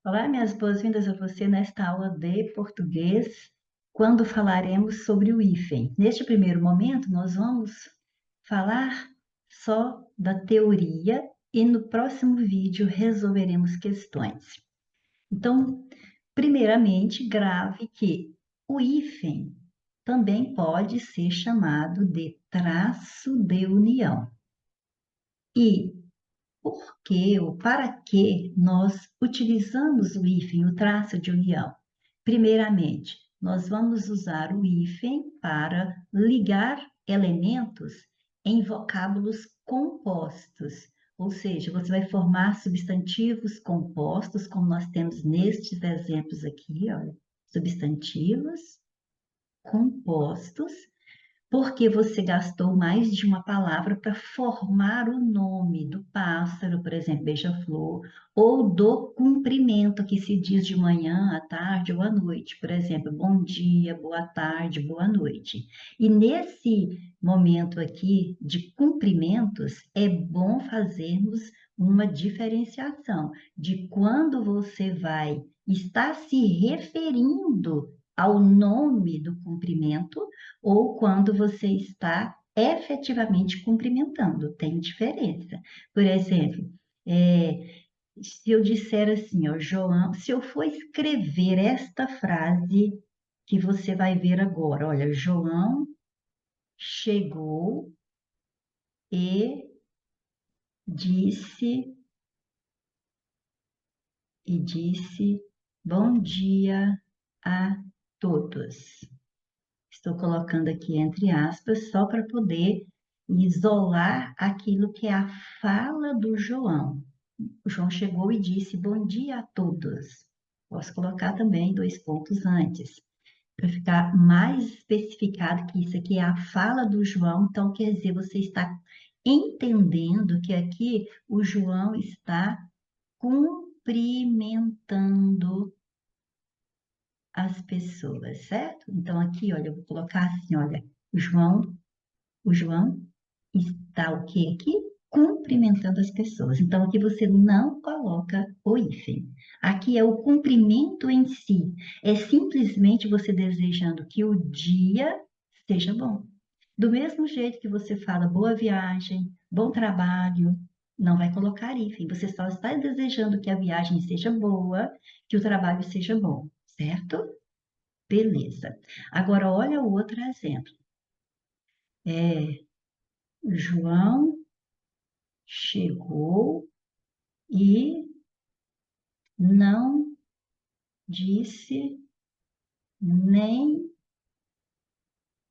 Olá, minhas boas-vindas a você nesta aula de português, quando falaremos sobre o hífen. Neste primeiro momento, nós vamos falar só da teoria e no próximo vídeo resolveremos questões. Então, primeiramente, grave que o hífen também pode ser chamado de traço de união. E por que ou para que nós utilizamos o hífen, o traço de união? Primeiramente, nós vamos usar o hífen para ligar elementos em vocábulos compostos, ou seja, você vai formar substantivos compostos, como nós temos nestes exemplos aqui, olha, substantivos compostos porque você gastou mais de uma palavra para formar o nome do pássaro, por exemplo, beija-flor, ou do cumprimento que se diz de manhã, à tarde ou à noite, por exemplo, bom dia, boa tarde, boa noite. E nesse momento aqui de cumprimentos, é bom fazermos uma diferenciação de quando você vai estar se referindo ao nome do cumprimento ou quando você está efetivamente cumprimentando, tem diferença. Por exemplo, se eu disser assim, ó, João, se eu for escrever esta frase que você vai ver agora, olha, João chegou e disse disse bom dia a todos. Estou colocando aqui entre aspas, só para poder isolar aquilo que é a fala do João. O João chegou e disse bom dia a todos. Posso colocar também dois pontos antes, para ficar mais especificado que isso aqui é a fala do João. Então, quer dizer, você está entendendo que aqui o João está cumprimentando as pessoas, certo? Então, aqui, olha, eu vou colocar assim, olha, o João está o quê aqui? Cumprimentando as pessoas. Então, aqui você não coloca o hífen. Aqui é o cumprimento em si. É simplesmente você desejando que o dia seja bom. Do mesmo jeito que você fala boa viagem, bom trabalho, não vai colocar hífen. Você só está desejando que a viagem seja boa, que o trabalho seja bom, certo? Beleza. Agora, olha o outro exemplo. João chegou e não disse nem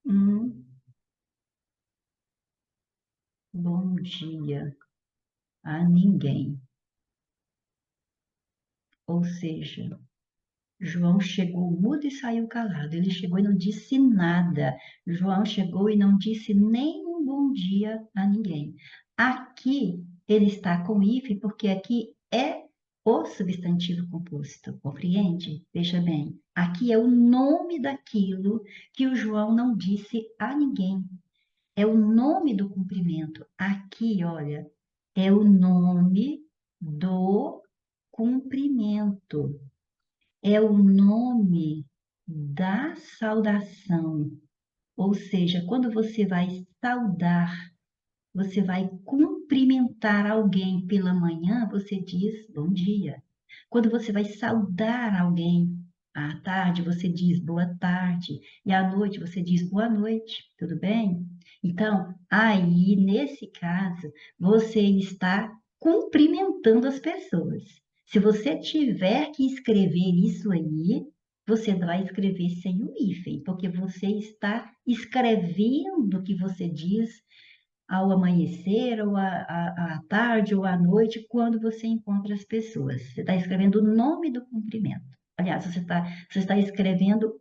um bom dia a ninguém. Ou seja, João chegou mudo e saiu calado. Ele chegou e não disse nada. João chegou e não disse nem um bom dia a ninguém. Aqui ele está com hífen porque aqui é o substantivo composto, compreende? Veja bem, aqui é o nome daquilo que o João não disse a ninguém. É o nome do cumprimento. Aqui, olha, é o nome do cumprimento. É o nome da saudação. Ou seja, quando você vai saudar, você vai cumprimentar alguém pela manhã, você diz bom dia. Quando você vai saudar alguém à tarde, você diz boa tarde. E à noite, você diz boa noite, tudo bem? Então, aí, nesse caso, você está cumprimentando as pessoas. Se você tiver que escrever isso aí, você vai escrever sem o hífen, porque você está escrevendo o que você diz ao amanhecer, ou à tarde, ou à noite, quando você encontra as pessoas. Você está escrevendo o nome do cumprimento. Aliás, você está escrevendo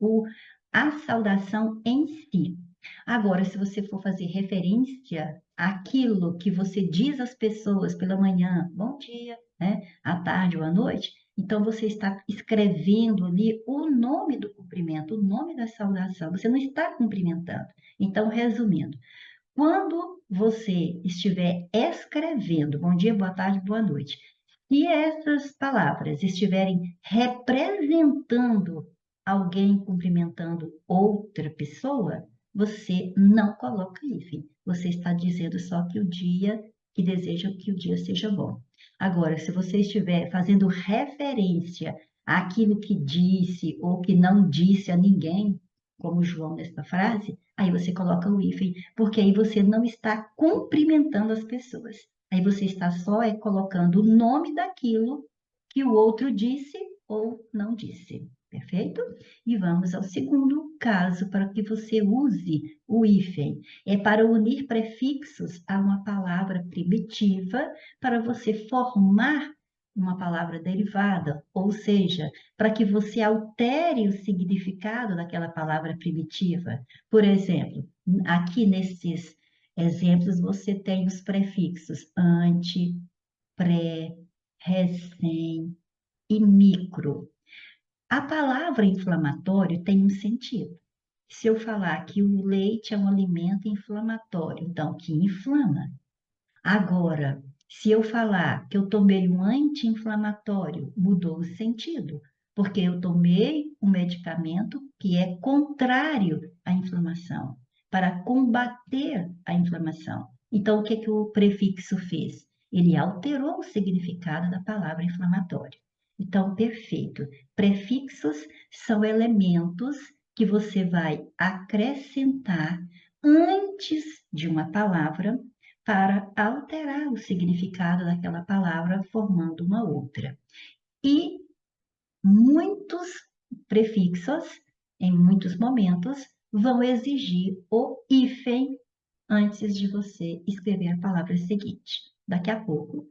a saudação em si. Agora, se você for fazer referência àquilo que você diz às pessoas pela manhã, bom dia, né? À tarde ou à noite, então você está escrevendo ali o nome do cumprimento, o nome da saudação. Você não está cumprimentando. Então, resumindo, quando você estiver escrevendo, bom dia, boa tarde, boa noite, Se essas palavras estiverem representando alguém cumprimentando outra pessoa, você não coloca hífen. Você está dizendo só que o dia, que deseja que o dia seja bom. Agora, se você estiver fazendo referência àquilo que disse ou que não disse a ninguém, como João nesta frase, aí você coloca o hífen, porque aí você não está cumprimentando as pessoas. Aí você está só colocando o nome daquilo que o outro disse ou não disse. Perfeito? E vamos ao segundo caso para que você use o hífen. É para unir prefixos a uma palavra primitiva para você formar uma palavra derivada, ou seja, para que você altere o significado daquela palavra primitiva. Por exemplo, aqui nesses exemplos, você tem os prefixos ante, pré, recém e micro. A palavra inflamatório tem um sentido. Se eu falar que o leite é um alimento inflamatório, então que inflama. Agora, se eu falar que eu tomei um anti-inflamatório, mudou o sentido, porque eu tomei um medicamento que é contrário à inflamação, para combater a inflamação. Então, o que que o prefixo fez? Ele alterou o significado da palavra inflamatório. Então, perfeito. Prefixos são elementos que você vai acrescentar antes de uma palavra para alterar o significado daquela palavra, formando uma outra. E muitos prefixos, em muitos momentos, vão exigir o hífen antes de você escrever a palavra seguinte. Daqui a pouco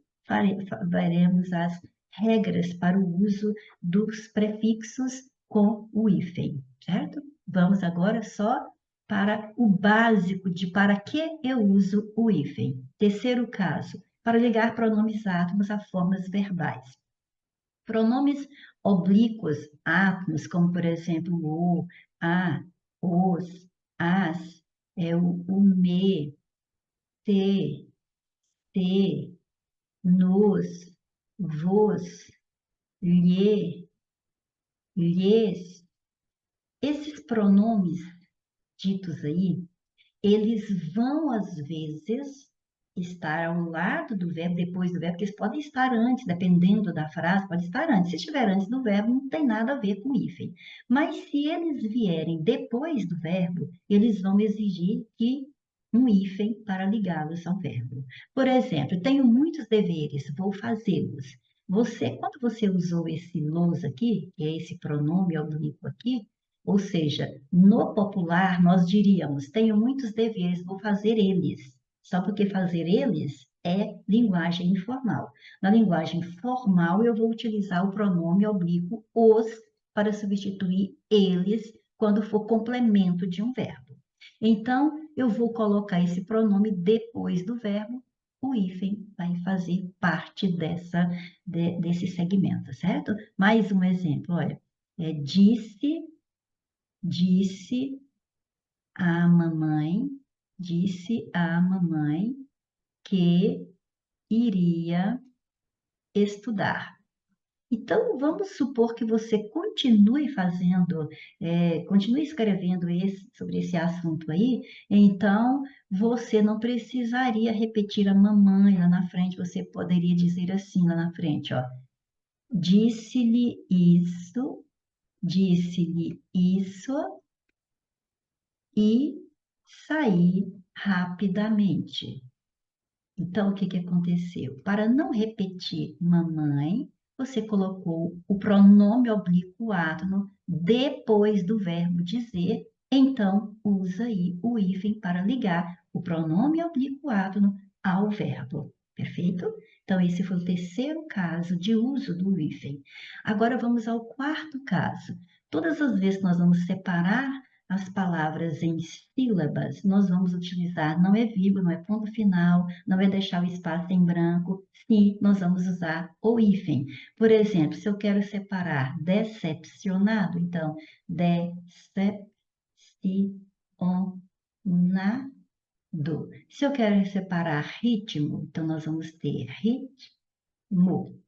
veremos as regras para o uso dos prefixos com o hífen, certo? Vamos agora só para o básico de para que eu uso o hífen. Terceiro caso, para ligar pronomes átomos a formas verbais. Pronomes oblíquos átomos, como por exemplo o, a, os, as, o me, te, te, nos, vos, lhe, lhes. Esses pronomes ditos aí, eles vão, às vezes, estar ao lado do verbo, depois do verbo, porque eles podem estar antes, dependendo da frase, pode estar antes. Se estiver antes do verbo, não tem nada a ver com hífen. Mas se eles vierem depois do verbo, eles vão exigir que um hífen para ligá-los ao verbo. Por exemplo, tenho muitos deveres, vou fazê-los. Você, quando você usou esse los aqui, que é esse pronome oblíquo aqui, ou seja, no popular, nós diríamos: tenho muitos deveres, vou fazer eles. Só porque fazer eles é linguagem informal. Na linguagem formal, eu vou utilizar o pronome oblíquo os para substituir eles quando for complemento de um verbo. Então, eu vou colocar esse pronome depois do verbo, o hífen vai fazer parte desse segmento, certo? Mais um exemplo, olha. Disse a mamãe, disse a mamãe que iria estudar. Então, vamos supor que você continue fazendo, continue escrevendo sobre esse assunto aí, então você não precisaria repetir a mamãe lá na frente, você poderia dizer assim lá na frente, ó. Disse-lhe isso e sair rapidamente. Então, o que que aconteceu? Para não repetir mamãe, você colocou o pronome oblíquo átono depois do verbo dizer, então usa aí o hífen para ligar o pronome oblíquo átono ao verbo. Perfeito? Então, esse foi o terceiro caso de uso do hífen. Agora vamos ao quarto caso. Todas as vezes que nós vamos separar as palavras em sílabas, nós vamos utilizar, não é vírgula, não é ponto final, não é deixar o espaço em branco, sim, nós vamos usar o hífen. Por exemplo, se eu quero separar decepcionado, então, decepcionado. Se eu quero separar ritmo, então nós vamos ter ritmo.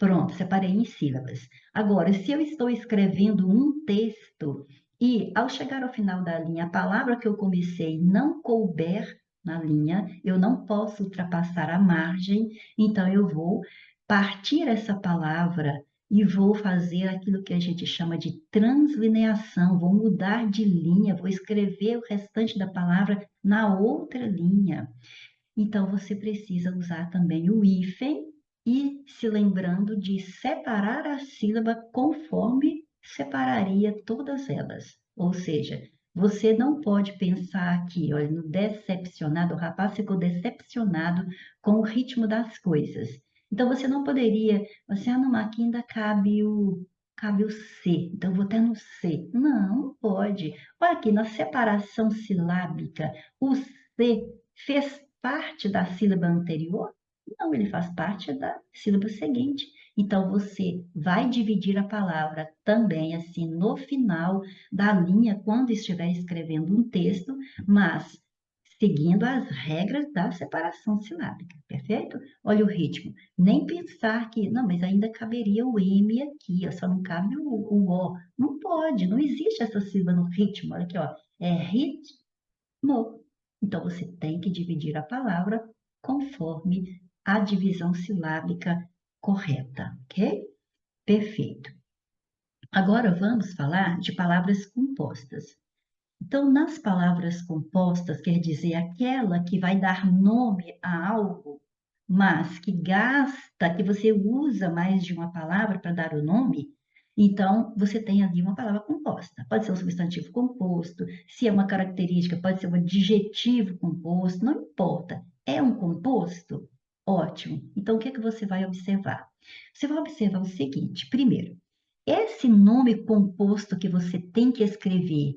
Pronto, separei em sílabas. Agora, se eu estou escrevendo um texto e, ao chegar ao final da linha, a palavra que eu comecei não couber na linha, eu não posso ultrapassar a margem, então eu vou partir essa palavra e vou fazer aquilo que a gente chama de translineação, vou mudar de linha, vou escrever o restante da palavra na outra linha. Então, você precisa usar também o hífen e se lembrando de separar a sílaba conforme separaria todas elas. Ou seja, você não pode pensar aqui, olha, no decepcionado, o rapaz ficou decepcionado com o ritmo das coisas. Então, você não poderia, você, não, aqui ainda cabe o C, então eu vou até no C. Não pode. Olha aqui, na separação silábica, o C fez parte da sílaba anterior? Não, ele faz parte da sílaba seguinte. Então, você vai dividir a palavra também, assim, no final da linha, quando estiver escrevendo um texto, mas seguindo as regras da separação silábica, perfeito? Olha o ritmo. Nem pensar que, não, mas ainda caberia o M aqui, ó, só não cabe o O. Não pode, não existe essa sílaba no ritmo. Olha aqui, ó, é ritmo. Então, você tem que dividir a palavra conforme a divisão silábica correta, ok? Perfeito. Agora vamos falar de palavras compostas. Então, nas palavras compostas, quer dizer aquela que vai dar nome a algo, mas que gasta, que você usa mais de uma palavra para dar o nome, então você tem ali uma palavra composta. Pode ser um substantivo composto, se é uma característica, pode ser um adjetivo composto, não importa. É um composto? Ótimo. Então, o que é que você vai observar? Você vai observar o seguinte: primeiro, esse nome composto que você tem que escrever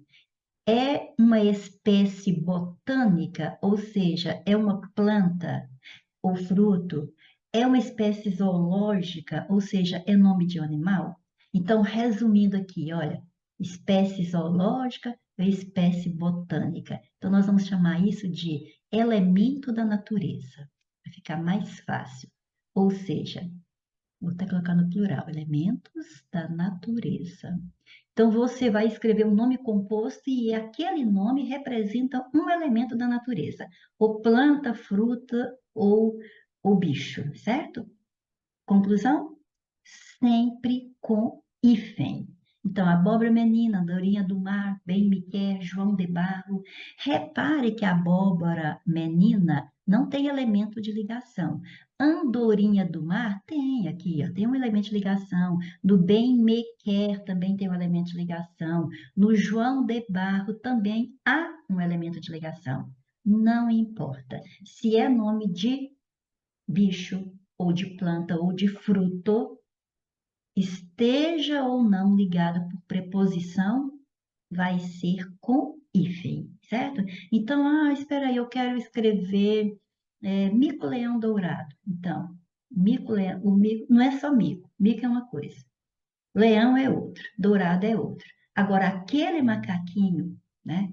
é uma espécie botânica, ou seja, é uma planta ou fruto, é uma espécie zoológica, ou seja, é nome de um animal? Então, resumindo aqui, olha, espécie zoológica ou espécie botânica. Então, nós vamos chamar isso de elemento da natureza, para ficar mais fácil. Ou seja, vou até colocar no plural, elementos da natureza. Então, você vai escrever um nome composto e aquele nome representa um elemento da natureza, ou planta, fruta ou bicho, certo? Conclusão? Sempre com hífen. Então, abóbora menina, andorinha do mar, bem me quer, João de Barro. Repare que a abóbora menina não tem elemento de ligação. Andorinha do mar tem aqui, ó, tem um elemento de ligação. Do bem me quer também tem um elemento de ligação. No João de Barro também há um elemento de ligação. Não importa se é nome de bicho ou de planta ou de fruto, esteja ou não ligado por preposição, vai ser com hífen, certo? Então, espera aí, eu quero escrever mico-leão dourado. Então, mico-leão, o mico não é só mico, mico é uma coisa, leão é outra, dourado é outra. Agora, aquele macaquinho, né,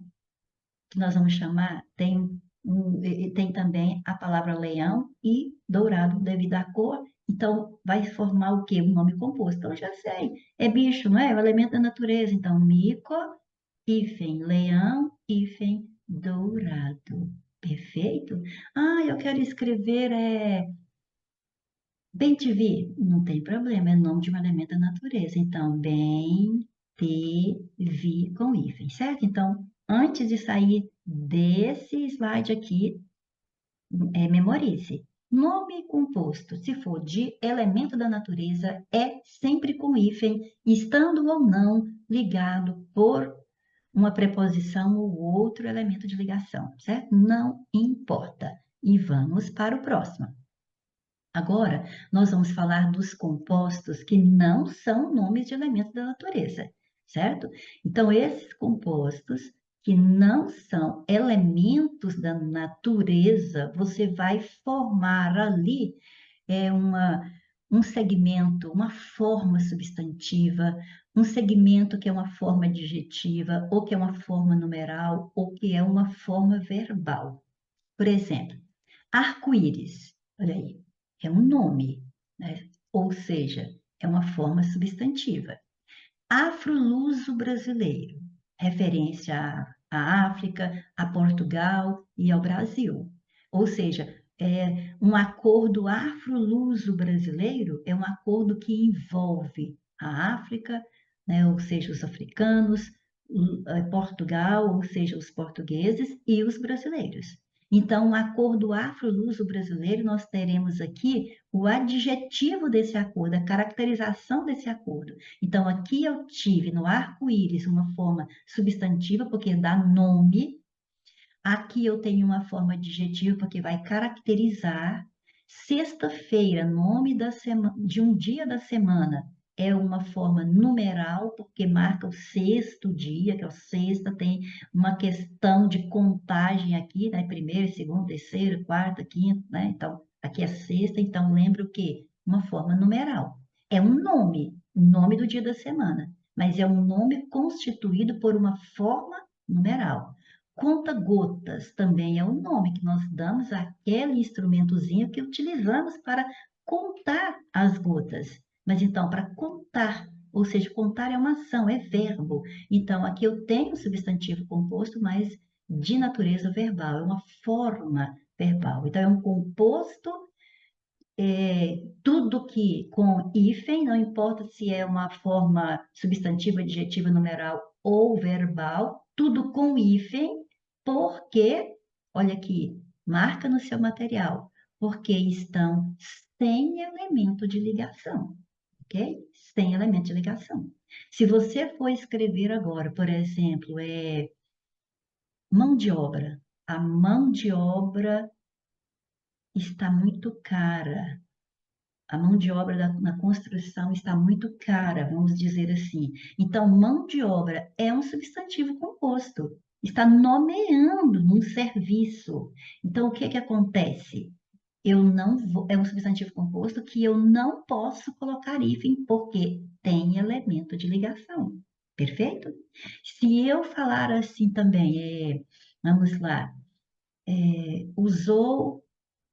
que nós vamos chamar, tem também a palavra leão e dourado devido à cor. Então, vai formar o quê? Um nome composto. Então, eu já sei. É bicho, não é? É o elemento da natureza. Então, mico, hífen, leão, hífen, dourado. Perfeito? Eu quero escrever bem te vi. Não tem problema, é nome de um elemento da natureza. Então, bem te vi com hífen, certo? Então, antes de sair desse slide aqui, memorize. Nome composto, se for de elemento da natureza, é sempre com hífen, estando ou não ligado por uma preposição ou outro elemento de ligação, certo? Não importa. E vamos para o próximo. Agora, nós vamos falar dos compostos que não são nomes de elementos da natureza, certo? Então, esses compostos que não são elementos da natureza, você vai formar ali um segmento, uma forma substantiva, um segmento que é uma forma adjetiva, ou que é uma forma numeral, ou que é uma forma verbal. Por exemplo, arco-íris, olha aí, é um nome, né? ou seja, é uma forma substantiva. Afro-luso brasileiro, referência à África, a Portugal e ao Brasil. Ou seja, um acordo afro-luso brasileiro é um acordo que envolve a África, né, ou seja, os africanos, Portugal, ou seja, os portugueses e os brasileiros. Então, o acordo afro-luso brasileiro, nós teremos aqui o adjetivo desse acordo, a caracterização desse acordo. Então, aqui eu tive no arco-íris uma forma substantiva, porque dá nome. Aqui eu tenho uma forma adjetiva, porque vai caracterizar. Sexta-feira, nome de um dia da semana, é uma forma numeral, porque marca o sexto dia, que é o sexta, tem uma questão de contagem aqui, né? Primeiro, segundo, terceiro, quarta, quinta, né? Então, aqui é sexta, então lembra o quê? Uma forma numeral. É um nome, o nome do dia da semana, mas é um nome constituído por uma forma numeral. Conta-gotas também é o nome que nós damos àquele instrumentozinho que utilizamos para contar as gotas. Mas então, para contar, ou seja, contar é uma ação, é verbo. Então, aqui eu tenho um substantivo composto, mas de natureza verbal, é uma forma verbal. Então, é um composto, tudo que com hífen, não importa se é uma forma substantiva, adjetiva, numeral ou verbal, tudo com hífen, porque, olha aqui, marca no seu material, porque estão sem elemento de ligação, ok? Sem elemento de ligação. Se você for escrever agora, por exemplo, mão de obra, a mão de obra está muito cara. A mão de obra na construção está muito cara, vamos dizer assim. Então, mão de obra é um substantivo composto, está nomeando um serviço. Então, o que que acontece? Eu não vou, é um substantivo composto que eu não posso colocar hífen porque tem elemento de ligação. Perfeito? Se eu falar assim também, vamos lá, usou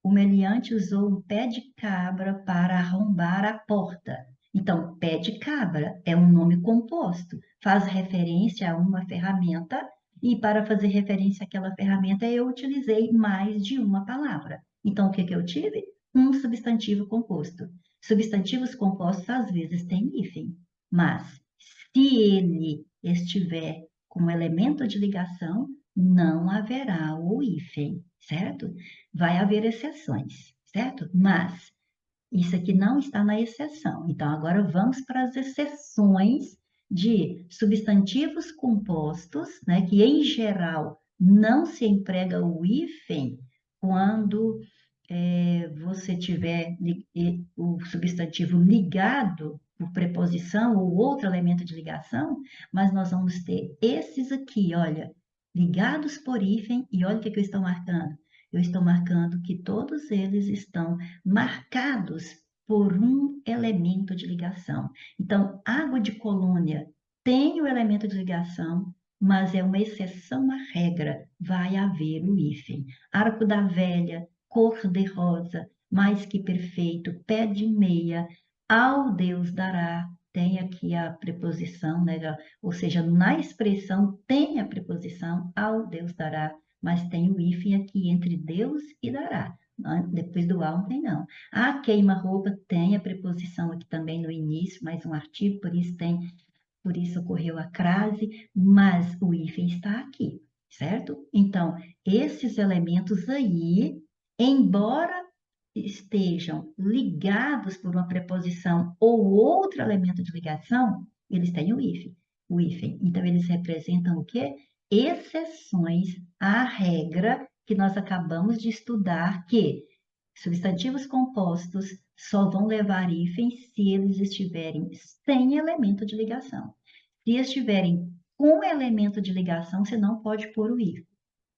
o meliante usou um pé de cabra para arrombar a porta. Então, pé de cabra é um nome composto, faz referência a uma ferramenta, e para fazer referência àquela ferramenta, eu utilizei mais de uma palavra. Então, o que que eu tive? Um substantivo composto. Substantivos compostos, às vezes, têm hífen, mas se ele estiver com elemento de ligação, não haverá o hífen, certo? Vai haver exceções, certo? Mas isso aqui não está na exceção. Então, agora vamos para as exceções de substantivos compostos, né, que em geral não se emprega o hífen quando você tiver o substantivo ligado por preposição ou outro elemento de ligação, mas nós vamos ter esses aqui, olha, ligados por hífen, e olha o que eu estou marcando. Eu estou marcando que todos eles estão marcados por um elemento de ligação. Então, água de colônia tem o elemento de ligação, mas é uma exceção à regra, vai haver o hífen. Arco da Velha, cor-de-rosa, mais que perfeito, pé de meia, ao Deus dará. Tem aqui a preposição, né? Ou seja, na expressão tem a preposição ao Deus dará, mas tem o hífen aqui entre Deus e dará. Depois do ao não tem não. A queima-roupa tem a preposição aqui também no início, mais um artigo, por isso ocorreu a crase, mas o hífen está aqui, certo? Então, esses elementos aí, embora estejam ligados por uma preposição ou outro elemento de ligação, eles têm o hífen. O hífen. Então, eles representam o quê? Exceções à regra que nós acabamos de estudar, que substantivos compostos só vão levar hífen se eles estiverem sem elemento de ligação. Se estiverem com elemento de ligação, você não pode pôr o hífen,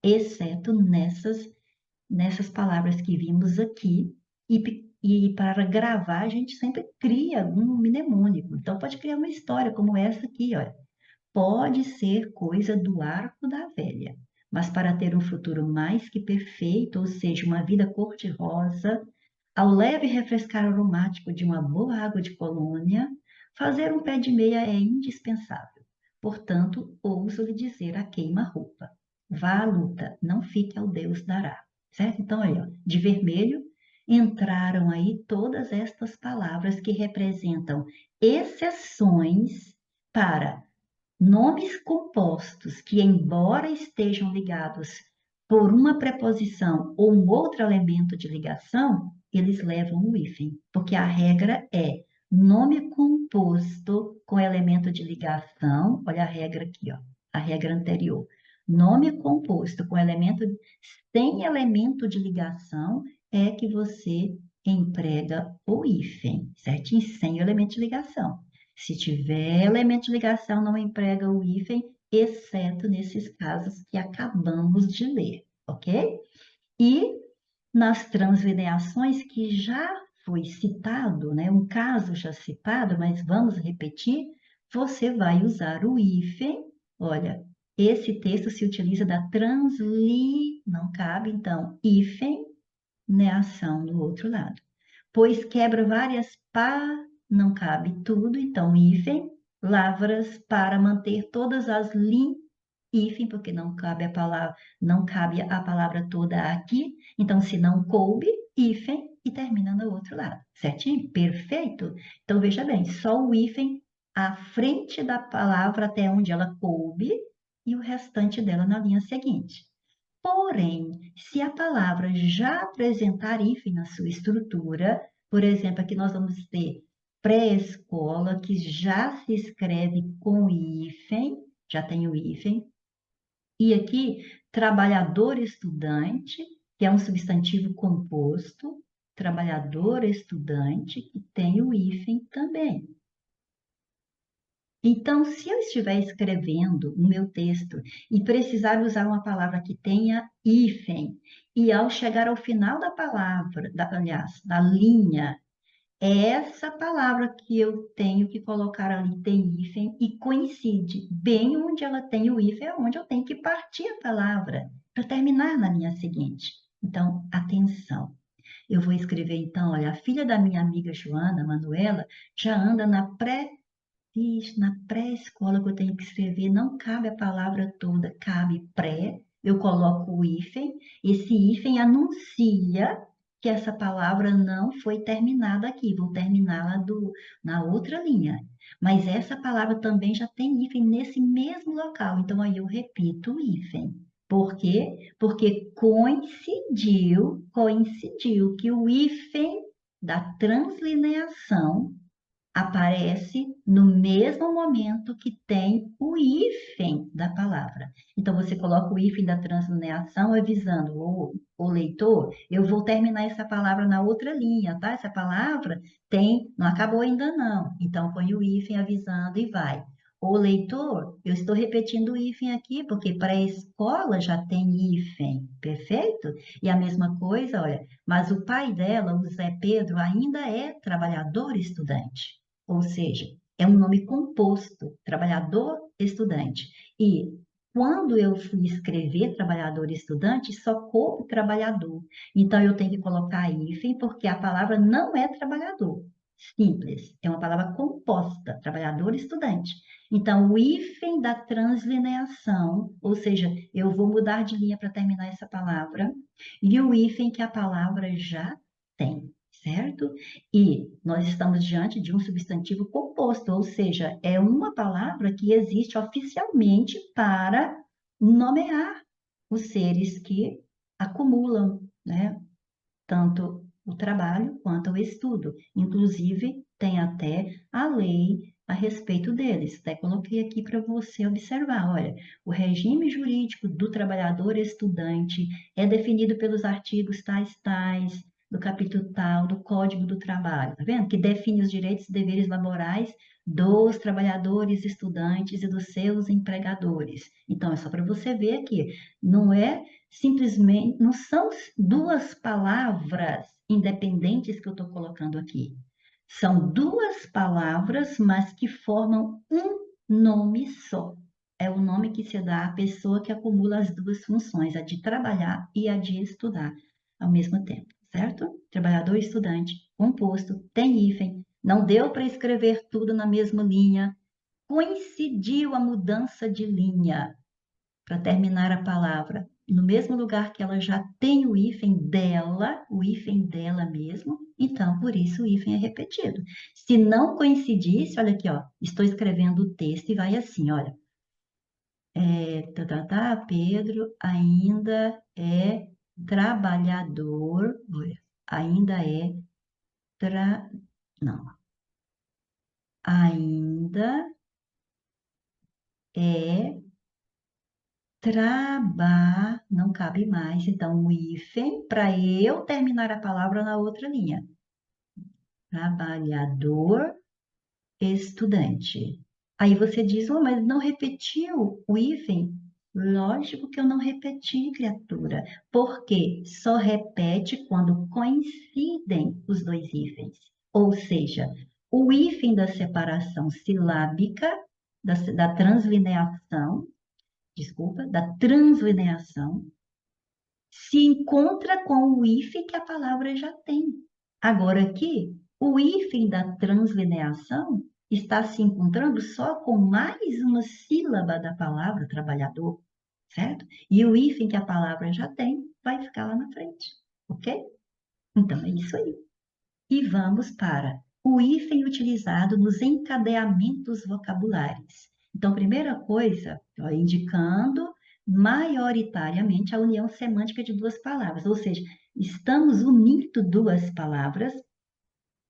exceto nessas palavras que vimos aqui. E para gravar, a gente sempre cria um mnemônico. Então, pode criar uma história como essa aqui, olha. Pode ser coisa do arco da velha, mas para ter um futuro mais que perfeito, ou seja, uma vida cor-de-rosa, Ao leve refrescar aromático de uma boa água de colônia, fazer um pé de meia é indispensável. Portanto, ouso lhe dizer a queima-roupa. Vá à luta, não fique ao Deus dará. Certo? Então, aí, ó, de vermelho, entraram aí todas estas palavras que representam exceções para nomes compostos que, embora estejam ligados por uma preposição ou um outro elemento de ligação, eles levam o hífen, porque a regra é nome composto com elemento de ligação. Olha a regra aqui, ó, a regra anterior. Nome composto com elemento sem elemento de ligação é que você emprega o hífen, certinho? Sem elemento de ligação. Se tiver elemento de ligação, não emprega o hífen, exceto nesses casos que acabamos de ler, ok? E nas translineações que já foi citado, né, um caso já citado, mas vamos repetir, você vai usar o hífen. Olha, esse texto se utiliza da não cabe, então, hífen, neação do outro lado. Pois quebra várias não cabe tudo, então hífen, lavras para manter todas as hífen, porque não cabe a palavra toda aqui, então se não coube, hífen e termina no outro lado, certinho? Perfeito? Então veja bem, só o hífen à frente da palavra até onde ela coube e o restante dela na linha seguinte. Porém, se a palavra já apresentar hífen na sua estrutura, por exemplo, aqui nós vamos ter pré-escola, que já se escreve com hífen, já tem o hífen, e aqui trabalhador estudante, que é um substantivo composto, trabalhador estudante, que tem o hífen também. Então, se eu estiver escrevendo no meu texto e precisar usar uma palavra que tenha hífen, e ao chegar ao final da palavra, aliás, da linha, é essa palavra que eu tenho que colocar ali tem hífen e coincide bem onde ela tem o hífen, é onde eu tenho que partir a palavra para terminar na linha seguinte. Então, atenção. Eu vou escrever então, olha, a filha da minha amiga Joana, Manuela, já anda na pré-escola que eu tenho que escrever, não cabe a palavra toda, cabe pré, eu coloco o hífen, esse hífen anuncia que essa palavra não foi terminada aqui, vou terminá-la na outra linha. Mas essa palavra também já tem hífen nesse mesmo local, então aí eu repito o hífen. Por quê? Porque coincidiu que o hífen da translineação aparece no mesmo momento que tem o hífen da palavra. Então, você coloca o hífen da translineação avisando o leitor, eu vou terminar essa palavra na outra linha, tá? Essa palavra não acabou ainda não. Então, põe o hífen avisando e vai. O leitor, eu estou repetindo o hífen aqui, porque para a escola já tem hífen, perfeito? E a mesma coisa, olha, mas o pai dela, o Zé Pedro, ainda é trabalhador estudante. Ou seja, é um nome composto, trabalhador, estudante. E quando eu fui escrever trabalhador e estudante, só coube trabalhador. Então, eu tenho que colocar hífen, porque a palavra não é trabalhador. Simples, é uma palavra composta, trabalhador e estudante. Então, o hífen da translineação, ou seja, eu vou mudar de linha para terminar essa palavra, e o hífen que a palavra já tem, certo? E nós estamos diante de um substantivo composto, ou seja, é uma palavra que existe oficialmente para nomear os seres que acumulam, né, tanto o trabalho quanto o estudo. Inclusive, tem até a lei a respeito deles. Até coloquei aqui para você observar. Olha, o regime jurídico do trabalhador estudante é definido pelos artigos tais, do capítulo tal, do Código do Trabalho, tá vendo? Que define os direitos e deveres laborais dos trabalhadores estudantes e dos seus empregadores. Então, é só para você ver aqui, não é simplesmente, não são duas palavras independentes que eu estou colocando aqui. São duas palavras, mas que formam um nome só. É o nome que se dá à pessoa que acumula as duas funções, a de trabalhar e a de estudar ao mesmo tempo, certo? Trabalhador, estudante, composto, tem hífen. Não deu para escrever tudo na mesma linha. Coincidiu a mudança de linha para terminar a palavra no mesmo lugar que ela já tem o hífen dela mesmo, então por isso o hífen é repetido. Se não coincidisse, olha aqui, ó, estou escrevendo o texto e vai assim, olha, Pedro ainda é trabalhador, ainda é não, ainda é não cabe mais. Então, o hífen, para eu terminar a palavra na outra linha. Trabalhador, estudante. Aí você diz, oh, mas não repetiu o hífen? Lógico que eu não repeti, criatura, porque só repete quando coincidem os dois hífens. Ou seja, o hífen da separação silábica, da translineação, desculpa, da translineação, se encontra com o hífen que a palavra já tem. Agora aqui, o hífen da translineação está se encontrando só com mais uma sílaba da palavra trabalhador, certo? E o hífen que a palavra já tem vai ficar lá na frente, ok? Então é isso aí. E vamos para o hífen utilizado nos encadeamentos vocabulares. Então, primeira coisa, ó, indicando maioritariamente a união semântica de duas palavras, ou seja, estamos unindo duas palavras,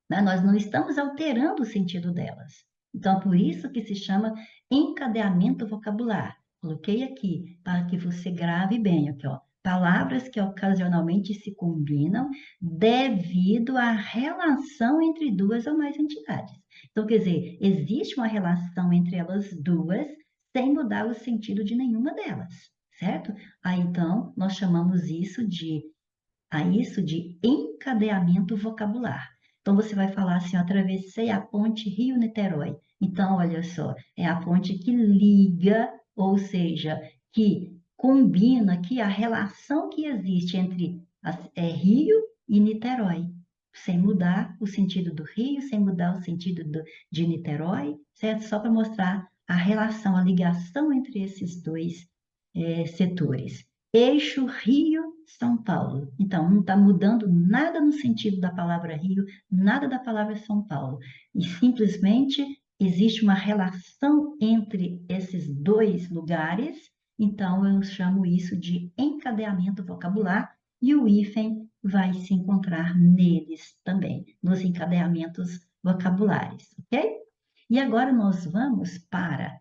né? Nós não estamos alterando o sentido delas. Então, por isso que se chama encadeamento vocabular. Coloquei aqui para que você grave bem aqui, ó. Palavras que ocasionalmente se combinam devido à relação entre duas ou mais entidades. Então, quer dizer, existe uma relação entre elas duas sem mudar o sentido de nenhuma delas, certo? Aí, então, nós chamamos isso de encadeamento vocabular. Então, você vai falar assim, atravessei a ponte Rio-Niterói. Então, olha só, é a ponte que liga, ou seja, que combina que a relação que existe entre Rio e Niterói, sem mudar o sentido do Rio, sem mudar o sentido de Niterói, certo? Só para mostrar a relação, a ligação entre esses dois setores. Eixo Rio-São Paulo. Então, não está mudando nada no sentido da palavra Rio, nada da palavra São Paulo. E simplesmente existe uma relação entre esses dois lugares. Então, eu chamo isso de encadeamento vocabular e o hífen vai se encontrar neles também, nos encadeamentos vocabulares, ok? E agora nós vamos para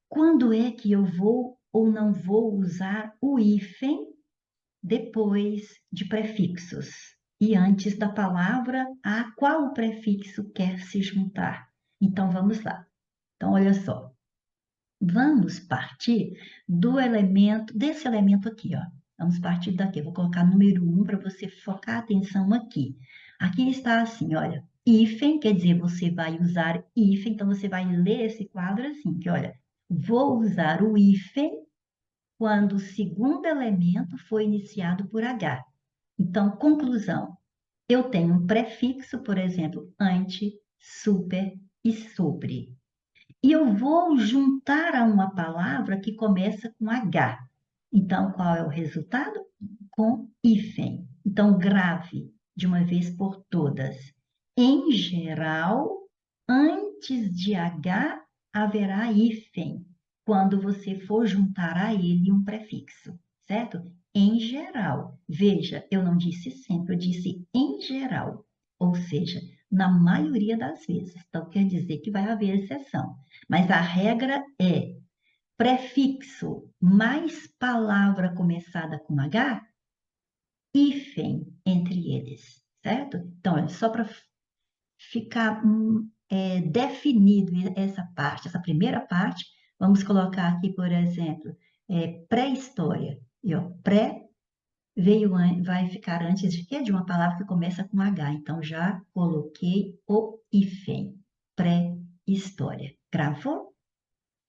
quando é que eu vou ou não vou usar o hífen depois de prefixos e antes da palavra a qual o prefixo quer se juntar? Então vamos lá. Então olha só. Vamos partir desse elemento aqui, ó. Vamos partir daqui. Eu vou colocar número 1 para você focar a atenção aqui. Aqui está assim, olha. Hífen, quer dizer, você vai usar hífen, então você vai ler esse quadro assim, que olha, vou usar o hífen quando o segundo elemento foi iniciado por H. Então, conclusão. Eu tenho um prefixo, por exemplo, ante, super e sobre. E eu vou juntar a uma palavra que começa com H. Então, qual é o resultado? Com hífen. Então, grave de uma vez por todas. Em geral, antes de H haverá hífen, quando você for juntar a ele um prefixo, certo? Em geral. Veja, eu não disse sempre, eu disse em geral. Ou seja, na maioria das vezes. Então, quer dizer que vai haver exceção. Mas a regra é prefixo mais palavra começada com H, hífen entre eles, certo? Então, olha, só para ficar definido essa parte, essa primeira parte, vamos colocar aqui, por exemplo, pré-história. E ó, pré vai ficar antes de quê? De uma palavra que começa com H. Então, já coloquei o hífen, pré-história. Gravou?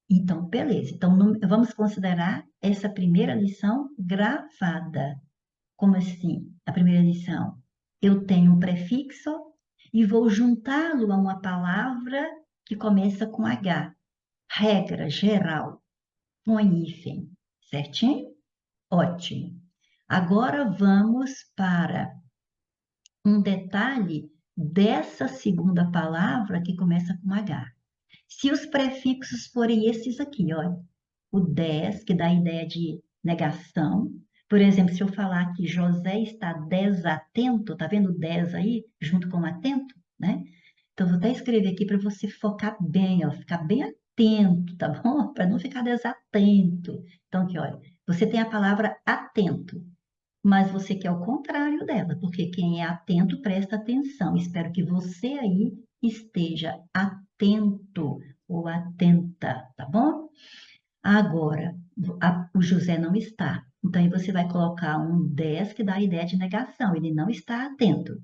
Então, beleza. Então, vamos considerar essa primeira lição gravada. Como assim? A primeira lição. Eu tenho um prefixo e vou juntá-lo a uma palavra que começa com H. Regra geral. Põe hífen. Certinho? Ótimo. Agora vamos para um detalhe dessa segunda palavra que começa com H. Se os prefixos forem esses aqui, olha, o des, que dá a ideia de negação. Por exemplo, se eu falar que José está desatento, tá vendo o des aí, junto com o atento, né? Então, vou até escrever aqui para você focar bem, ó, ficar bem atento, tá bom? Para não ficar desatento. Então, aqui, olha, você tem a palavra atento, mas você quer o contrário dela, porque quem é atento presta atenção. Espero que você aí esteja atento ou atenta, tá bom? Agora, o José não está. Então, aí você vai colocar um 10 que dá a ideia de negação, ele não está atento.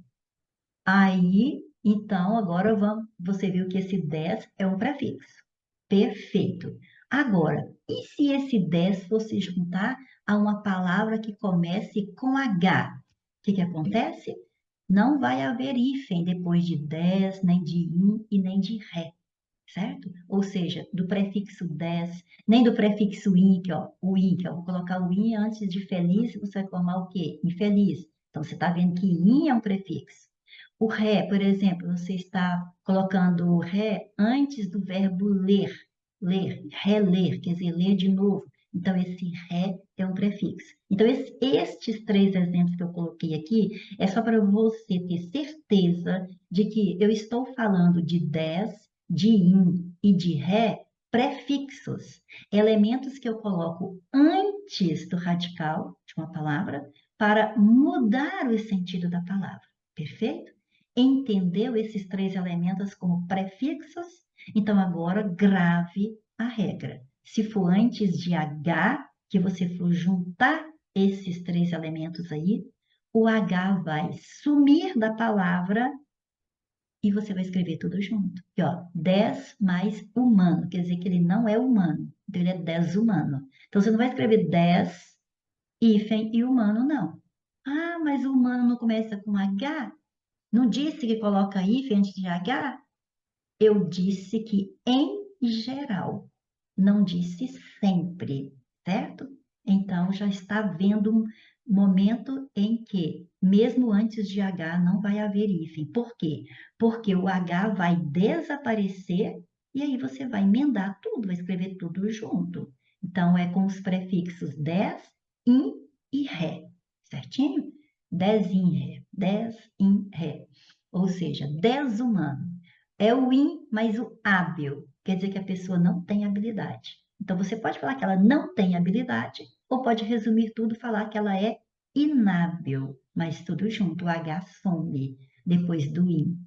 Aí, então, agora você viu que esse 10 é um prefixo. Perfeito. Agora, e se esse 10 fosse juntar a uma palavra que comece com H? O que acontece? Não vai haver hífen depois de 10, nem de in e nem de ré, certo? Ou seja, do prefixo 10, nem do prefixo in, que, ó, o in, que eu vou colocar o in antes de feliz, você vai formar o quê? Infeliz. Então, você está vendo que in é um prefixo. O ré, por exemplo, você está colocando o ré antes do verbo ler, reler, quer dizer, ler de novo. Então, esse ré é um prefixo. Então, estes três exemplos que eu coloquei aqui é só para você ter certeza de que eu estou falando de 10, de in e de ré, prefixos, elementos que eu coloco antes do radical de uma palavra para mudar o sentido da palavra. Perfeito? Entendeu esses três elementos como prefixos? Então, agora grave a regra. Se for antes de H, que você for juntar esses três elementos aí, o H vai sumir da palavra e você vai escrever tudo junto. Aqui, ó, 10 mais humano, quer dizer que ele não é humano, então ele é desumano. Então, você não vai escrever 10, hífen e humano, não. Ah, mas o humano não começa com H? Não disse que coloca hífen antes de H? Eu disse que em geral, não disse sempre, certo? Então já está vendo um momento em que, mesmo antes de H, não vai haver hífen. Por quê? Porque o H vai desaparecer e aí você vai emendar tudo, vai escrever tudo junto. Então é com os prefixos des, in e ré, certinho? Des in ré, des in ré. Ou seja, desumano. É o in, mas o hábil. Quer dizer que a pessoa não tem habilidade. Então, você pode falar que ela não tem habilidade, ou pode resumir tudo e falar que ela é inábil, mas tudo junto, o H some depois do in.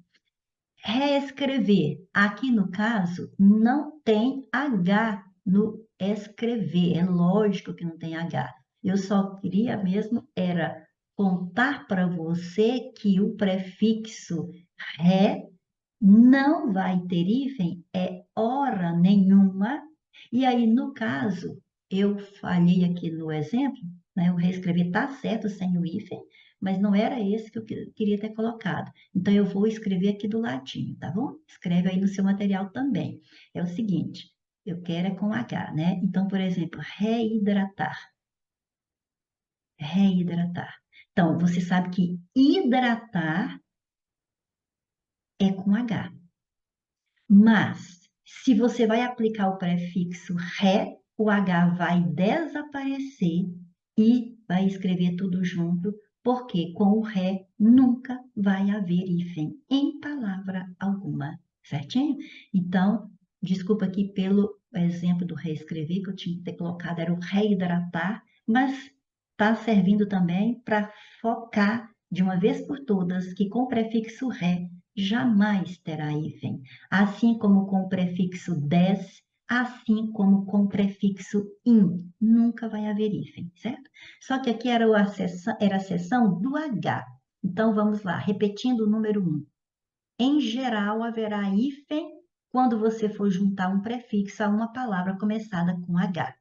Reescrever. Aqui no caso, não tem H no escrever. É lógico que não tem H. Eu só queria mesmo era contar para você que o prefixo ré não vai ter hífen é hora nenhuma. E aí, no caso, eu falhei aqui no exemplo, né? Eu reescrevi, tá certo, sem o hífen, mas não era esse que eu queria ter colocado. Então, eu vou escrever aqui do ladinho, tá bom? Escreve aí no seu material também. É o seguinte, eu quero é com H, né? Então, por exemplo, reidratar. Reidratar. Então, você sabe que hidratar é com H. Mas, se você vai aplicar o prefixo ré, o H vai desaparecer e vai escrever tudo junto, porque com o ré nunca vai haver hífen em palavra alguma, certinho? Então, desculpa aqui pelo exemplo do reescrever, que eu tinha que ter colocado, era o reidratar, mas está servindo também para focar de uma vez por todas que com o prefixo ré jamais terá hífen, assim como com o prefixo des, assim como com o prefixo in, nunca vai haver hífen, certo? Só que aqui era a seção do H. Então, vamos lá, repetindo o número 1. Em geral, haverá hífen quando você for juntar um prefixo a uma palavra começada com H.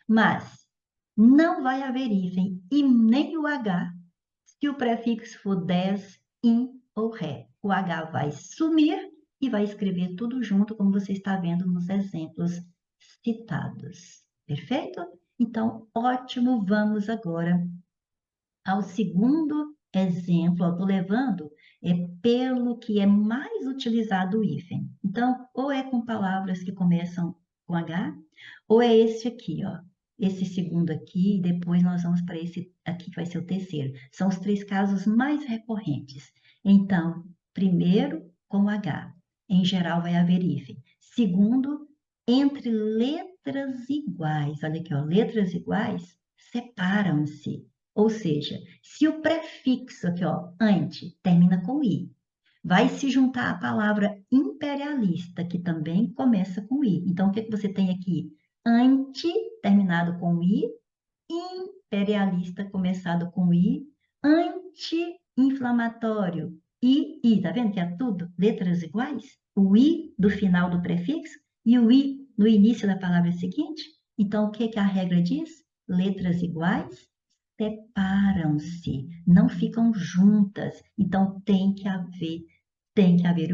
Mas, não vai haver hífen e nem o H se o prefixo for des, in ou ré. O H vai sumir e vai escrever tudo junto, como você está vendo nos exemplos citados. Perfeito? Então, ótimo. Vamos agora ao segundo exemplo. Eu estou levando pelo que é mais utilizado o hífen. Então, ou é com palavras que começam com H, ou é esse aqui, ó. Esse segundo aqui, e depois nós vamos para esse aqui que vai ser o terceiro. São os três casos mais recorrentes. Então, primeiro, com H. Em geral, vai haver hífen. Segundo, entre letras iguais. Olha aqui, ó, letras iguais separam-se. Ou seja, se o prefixo aqui, ó, ante, termina com i, vai se juntar a palavra imperialista, que também começa com i. Então, o que você tem aqui? Ante, terminado com i, imperialista, começado com i, anti-inflamatório, i, tá vendo que é tudo letras iguais? O i do final do prefixo e o i no início da palavra seguinte. Então, o que a regra diz? Letras iguais separam-se, não ficam juntas. Então, tem que haver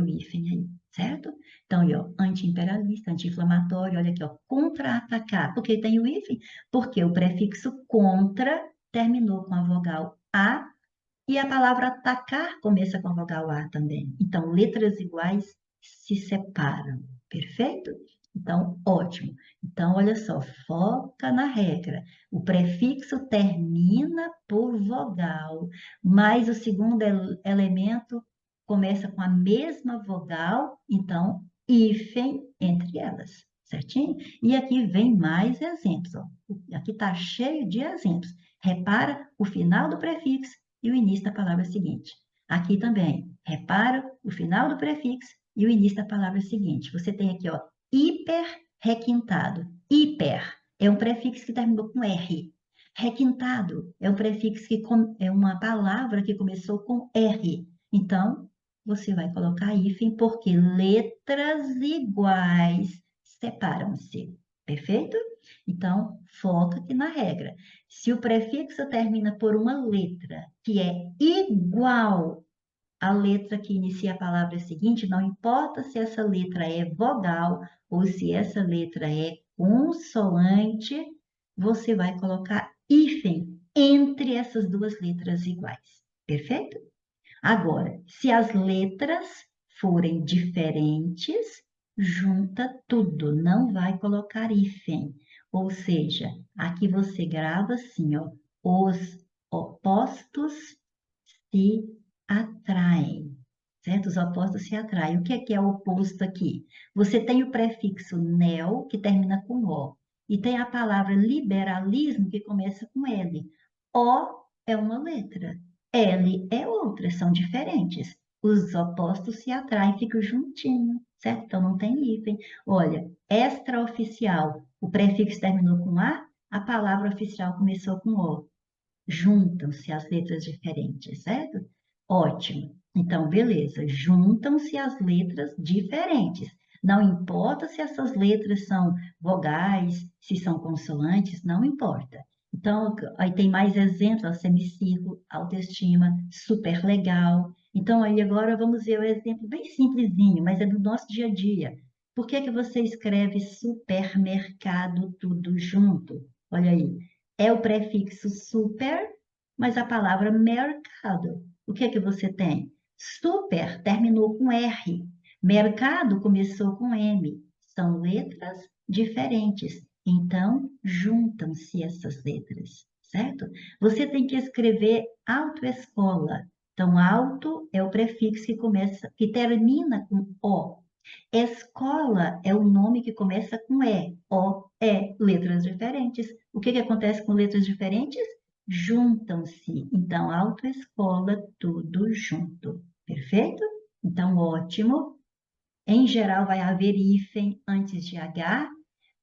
o hífen aí, certo? Então, aí, ó, anti-imperialista, anti-inflamatório, olha aqui, ó, contra-atacar. Por que tem o hífen? Porque o prefixo contra terminou com a vogal A e a palavra atacar começa com a vogal A também. Então, letras iguais se separam, perfeito? Então, ótimo. Então, olha só, foca na regra. O prefixo termina por vogal, mas o segundo elemento começa com a mesma vogal, então, hífen entre elas, certinho? E aqui vem mais exemplos, ó. Aqui está cheio de exemplos. Repara o final do prefixo e o início da palavra seguinte. Aqui também, repara o final do prefixo e o início da palavra seguinte. Você tem aqui, ó, hiper requintado. Hiper é um prefixo que terminou com R. Requintado é um prefixo que é uma palavra que começou com R. Então, você vai colocar hífen porque letras iguais separam-se. Perfeito? Então, foca aqui na regra. Se o prefixo termina por uma letra que é igual à letra que inicia a palavra seguinte, não importa se essa letra é vogal ou se essa letra é consoante, você vai colocar hífen entre essas duas letras iguais. Perfeito? Agora, se as letras forem diferentes, junta tudo, não vai colocar hífen. Ou seja, aqui você grava assim, ó, os opostos se atraem, certo? Os opostos se atraem. O que é o oposto aqui? Você tem o prefixo neo, que termina com O, e tem a palavra liberalismo, que começa com L. O é uma letra, L é outra, são diferentes. Os opostos se atraem, ficam juntinho, certo? Então não tem hífen. Olha, extraoficial, o prefixo terminou com a palavra oficial começou com O. Juntam-se as letras diferentes, certo? Ótimo. Então, beleza. Juntam-se as letras diferentes. Não importa se essas letras são vogais, se são consoantes, não importa. Então, aí tem mais exemplos, semicírculo, autoestima, super legal. Então, aí agora vamos ver o exemplo bem simplesinho, mas é do nosso dia a dia. Por que que você escreve supermercado tudo junto? Olha aí, é o prefixo super, mas a palavra mercado. O que é que você tem? Super terminou com R. Mercado começou com M. São letras diferentes. Então, juntam-se essas letras, certo? Você tem que escrever autoescola. Então, auto é o prefixo que começa, que termina com O. Escola é o nome que começa com E, O, E, letras diferentes. O que acontece com letras diferentes? Juntam-se. Então, autoescola, tudo junto. Perfeito? Então, ótimo. Em geral, vai haver hífen antes de H,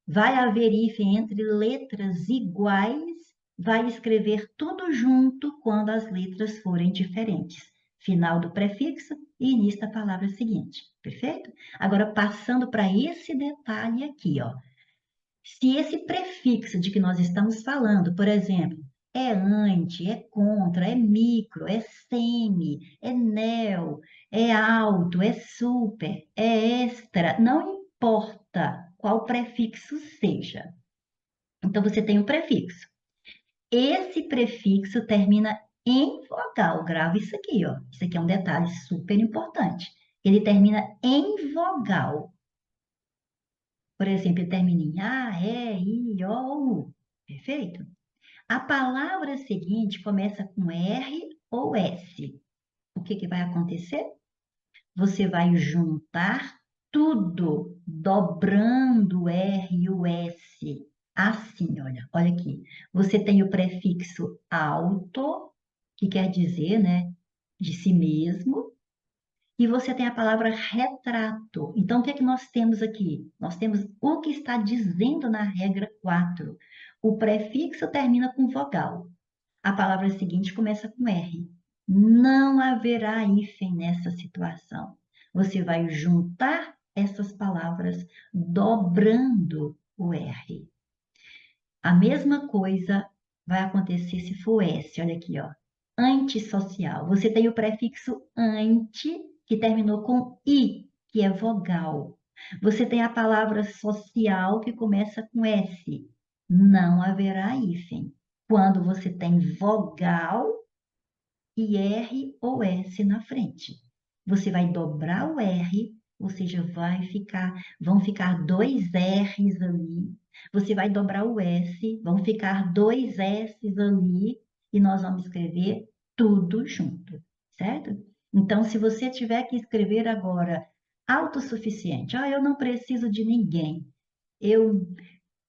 vai haver hífen entre letras iguais, vai escrever tudo junto quando as letras forem diferentes. Final do prefixo e início da palavra seguinte. Perfeito? Agora, passando para esse detalhe aqui, ó. Se esse prefixo de que nós estamos falando, por exemplo, é ante, é contra, é micro, é semi, é neo, é alto, é super, é extra, não importa qual prefixo seja. Então, você tem o prefixo. Esse prefixo termina em vogal. Grava isso aqui, ó. Isso aqui é um detalhe super importante. Ele termina em vogal. Por exemplo, ele termina em A, E, I, O, U. Perfeito? A palavra seguinte começa com R ou S. O que que vai acontecer? Você vai juntar tudo, dobrando o R e o S. Assim, olha aqui. Você tem o prefixo auto, que quer dizer, né, de si mesmo, e você tem a palavra retrato. Então, o que é que nós temos aqui? Nós temos o que está dizendo na regra 4. O prefixo termina com vogal. A palavra seguinte começa com R. Não haverá hífen nessa situação. Você vai juntar essas palavras dobrando o R. A mesma coisa vai acontecer se for S. Olha aqui, ó. Antissocial. Você tem o prefixo ante, que terminou com I, que é vogal. Você tem a palavra social, que começa com S. Não haverá hífen. Quando você tem vogal e R ou S na frente. Você vai dobrar o R, ou seja, vão ficar dois R's ali. Você vai dobrar o S, vão ficar dois S's ali, e nós vamos escrever tudo junto, certo? Então, se você tiver que escrever agora autossuficiente, eu não preciso de ninguém, eu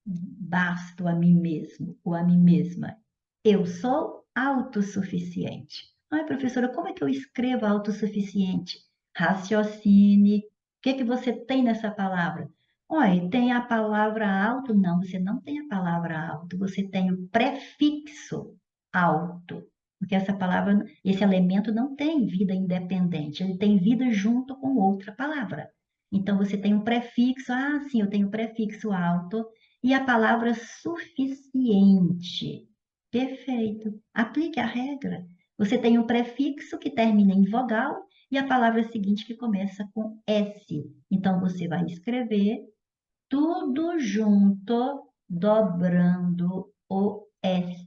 basto a mim mesmo ou a mim mesma. Eu sou autossuficiente. Ai, professora, como é que eu escrevo autossuficiente? Raciocine. O que que você tem nessa palavra? Olha, tem a palavra auto? Não, você não tem a palavra auto, você tem o prefixo auto. Porque essa palavra, esse elemento não tem vida independente, ele tem vida junto com outra palavra. Então, você tem um prefixo, sim, eu tenho o prefixo auto, e a palavra suficiente. Perfeito. Aplique a regra. Você tem um prefixo que termina em vogal e a palavra seguinte que começa com S. Então, você vai escrever tudo junto, dobrando o S.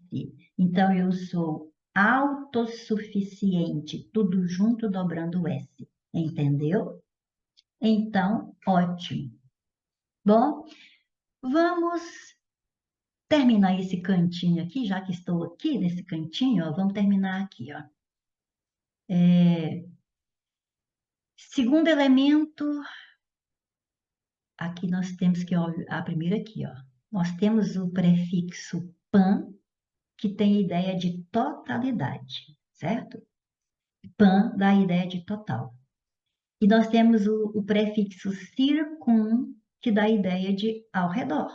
Então, eu sou autossuficiente, tudo junto, dobrando o S. Entendeu? Então, ótimo. Bom, vamos terminar esse cantinho aqui, já que estou aqui nesse cantinho, ó, vamos terminar aqui, ó. Segundo elemento, aqui nós temos que, ó, a primeira aqui, ó. Nós temos o prefixo pan, que tem a ideia de totalidade, certo? Pan dá a ideia de total. E nós temos o prefixo circum, que dá a ideia de ao redor.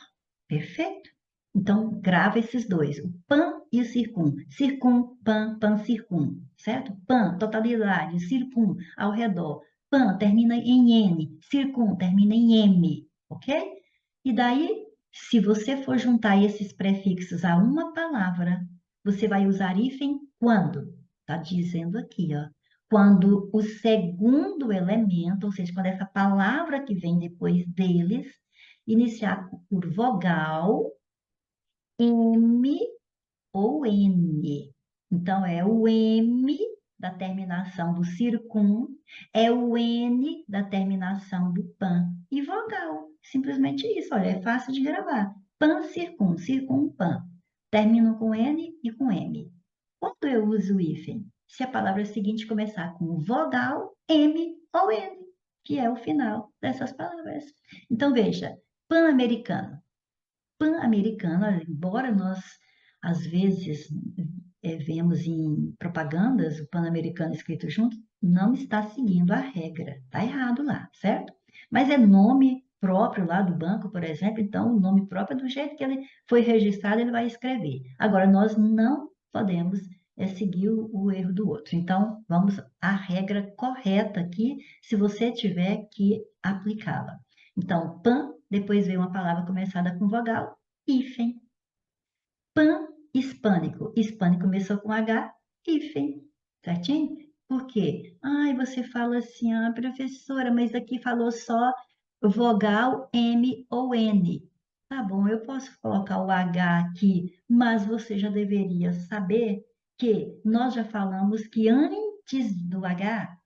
Perfeito? Então, grava esses dois, o pan e o circum. Circum, pan, pan, circum, certo? Pan, totalidade, circum, ao redor. Pan termina em N, circum termina em M, ok? E daí, se você for juntar esses prefixos a uma palavra, você vai usar hífen quando? Está dizendo aqui, ó. Quando o segundo elemento, ou seja, quando essa palavra que vem depois deles, iniciar por vogal, M ou N. Então, é o M da terminação do circum, é o N da terminação do pan. E vogal, simplesmente isso, olha, é fácil de gravar. Pan, circum, circum, pan. Termino com N e com M. Quando eu uso o hífen? Se a palavra seguinte começar com vogal, M ou N, que é o final dessas palavras. Então, veja, pan-americano. Pan-americano, embora nós, às vezes, vemos em propagandas o pan-americano escrito junto, não está seguindo a regra. Está errado lá, certo? Mas é nome próprio lá do banco, por exemplo, então o nome próprio é do jeito que ele foi registrado, ele vai escrever. Agora, nós não podemos seguir o erro do outro. Então, vamos à regra correta aqui, se você tiver que aplicá-la. Então, pan depois veio uma palavra começada com vogal, hífen. Pan-hispânico. Hispânico começou com H, hífen. Certinho? Por quê? Ai, você fala assim, ah, professora, mas aqui falou só vogal M ou N. Tá bom, eu posso colocar o H aqui, mas você já deveria saber que nós já falamos que antes do H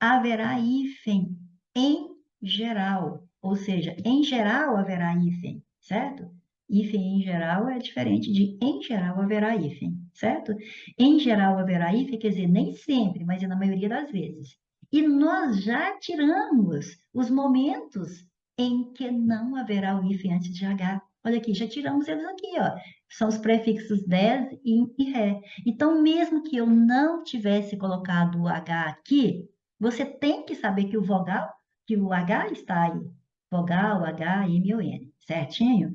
haverá hífen em geral, ou seja, em geral haverá hífen, certo? Hífen em geral é diferente de em geral haverá hífen, certo? Em geral haverá hífen quer dizer nem sempre, mas é na maioria das vezes. E nós já tiramos os momentos em que não haverá o hífen antes de H. Olha aqui, já tiramos eles aqui, ó. São os prefixos des, in e ré. Então, mesmo que eu não tivesse colocado o H aqui, você tem que saber que o vogal, que o H está aí. Vogal, H, M ou N, certinho?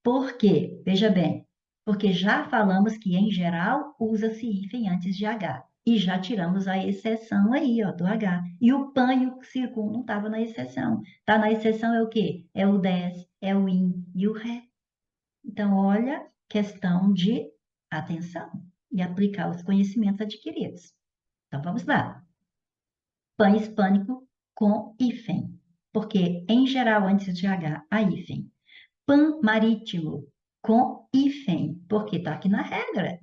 Por quê? Veja bem, porque já falamos que, em geral, usa-se hífen antes de H. E já tiramos a exceção aí, ó, do H. E o pan e o circun não estavam na exceção. Tá na exceção é o quê? É o des, é o in e o ré. Então, olha, questão de atenção e aplicar os conhecimentos adquiridos. Então, vamos lá. Pan hispânico com hífen, porque, em geral, antes de H, há hífen. Pan marítimo com hífen, porque está aqui na regra.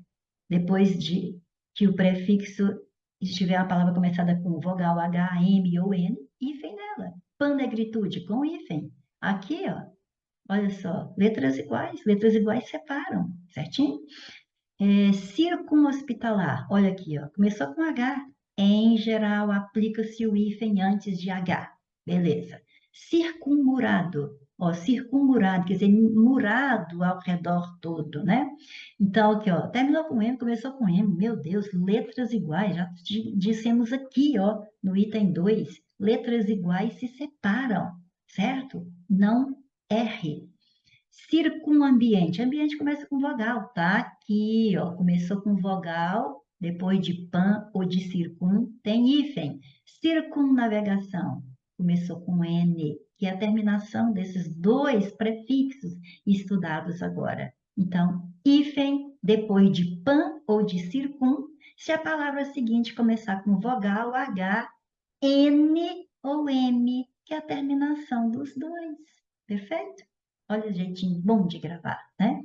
Depois de que o prefixo estiver a palavra começada com vogal H, M ou N, hífen nela. Pan negritude com hífen. Aqui, ó, olha só, letras iguais separam, certinho? Circunhospitalar, olha aqui, ó, começou com H. Em geral, aplica-se o hífen antes de H. Beleza. Circunmurado, ó, circunmurado, quer dizer, murado ao redor todo, né? Então, aqui, ó, terminou com M, começou com M. Meu Deus, letras iguais, já dissemos aqui, ó, no item 2, letras iguais se separam, certo? Não erre. Circunambiente. Ambiente começa com vogal, tá? Aqui, ó, começou com vogal, depois de pan ou de circun, tem hífen. Circunnavegação começou com N, que é a terminação desses dois prefixos estudados agora. Então, hífen depois de pan ou de circun, se a palavra seguinte começar com vogal H, N ou M, que é a terminação dos dois. Perfeito? Olha o jeitinho bom de gravar, né?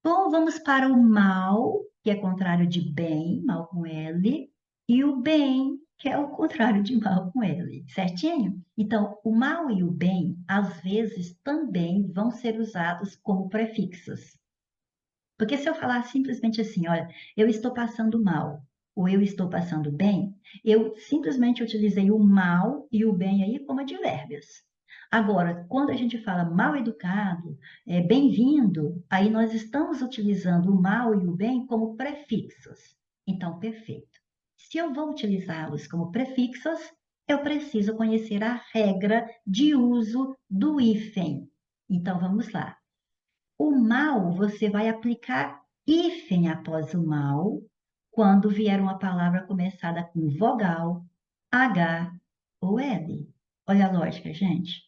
Bom, vamos para o mal, que é contrário de bem, mal com L, e o bem, que é o contrário de mal com L, certinho? Então, o mal e o bem, às vezes, também vão ser usados como prefixos. Porque se eu falar simplesmente assim, olha, eu estou passando mal, ou eu estou passando bem, eu simplesmente utilizei o mal e o bem aí como advérbios. Agora, quando a gente fala mal educado, bem-vindo, aí nós estamos utilizando o mal e o bem como prefixos. Então, perfeito. Se eu vou utilizá-los como prefixos, eu preciso conhecer a regra de uso do hífen. Então, vamos lá. O mal, você vai aplicar hífen após o mal, quando vier uma palavra começada com vogal, H ou L. Olha a lógica, gente.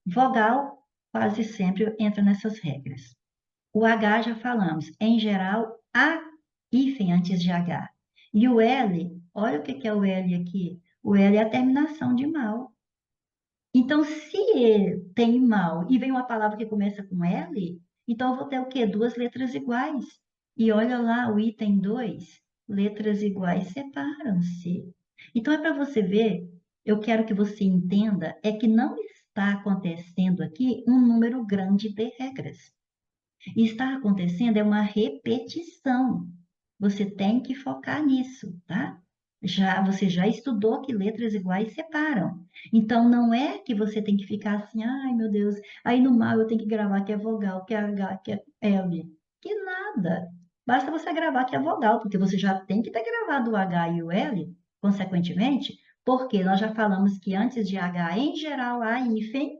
Vogal quase sempre entra nessas regras. O H já falamos, em geral, há hífen antes de H. E o L, olha o que é o L aqui. O L é a terminação de mal. Então, se tem mal e vem uma palavra que começa com L, então eu vou ter o quê? Duas letras iguais. E olha lá o item 2, letras iguais separam-se. Então, é para você ver, eu quero que você entenda, é que não está acontecendo aqui um número grande de regras. Está acontecendo é uma repetição. Você tem que focar nisso, tá? Você já estudou que letras iguais separam. Então, não é que você tem que ficar assim, ai meu Deus, aí no mal eu tenho que gravar que é vogal, que é H, que é L. Que nada. Basta você gravar que é vogal, porque você já tem que ter gravado o H e o L, consequentemente, porque nós já falamos que antes de H, em geral, há hífen,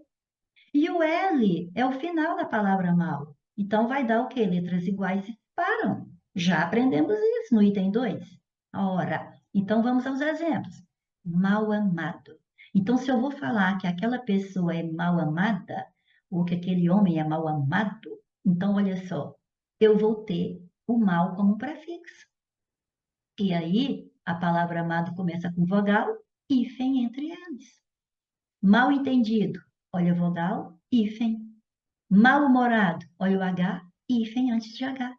e o L é o final da palavra mal. Então, vai dar o quê? Letras iguais se separam. Já aprendemos isso no item 2. Ora, então vamos aos exemplos. Mal amado. Então, se eu vou falar que aquela pessoa é mal amada, ou que aquele homem é mal amado, então, olha só, eu vou ter o mal como prefixo. E aí, a palavra amado começa com vogal, hífen entre eles. Mal entendido, olha a vogal, hífen. Mal-humorado, olha o H, hífen antes de H.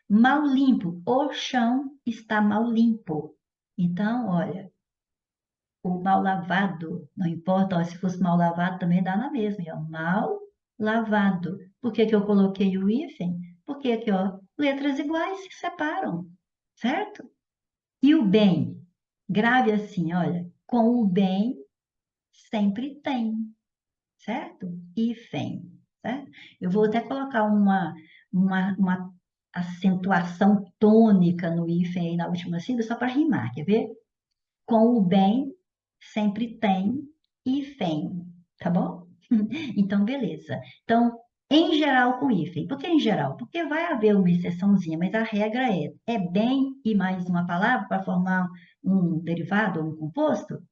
Mal limpo, o chão está mal limpo. Então, olha, o mal lavado, não importa, ó, se fosse mal lavado também dá na mesma, ó, mal lavado. Por que que eu coloquei o hífen? Porque aqui, ó, letras iguais se separam, certo? E o bem, grave assim, olha, com o bem sempre tem, certo? Hífen, certo? Eu vou até colocar uma acentuação tônica no hífen aí na última sílaba, só para rimar, quer ver? Com o bem sempre tem hífen, tá bom? Então, beleza. Então, em geral com hífen. Por que em geral? Porque vai haver uma exceçãozinha, mas a regra é bem e mais uma palavra para formar um derivado ou um composto?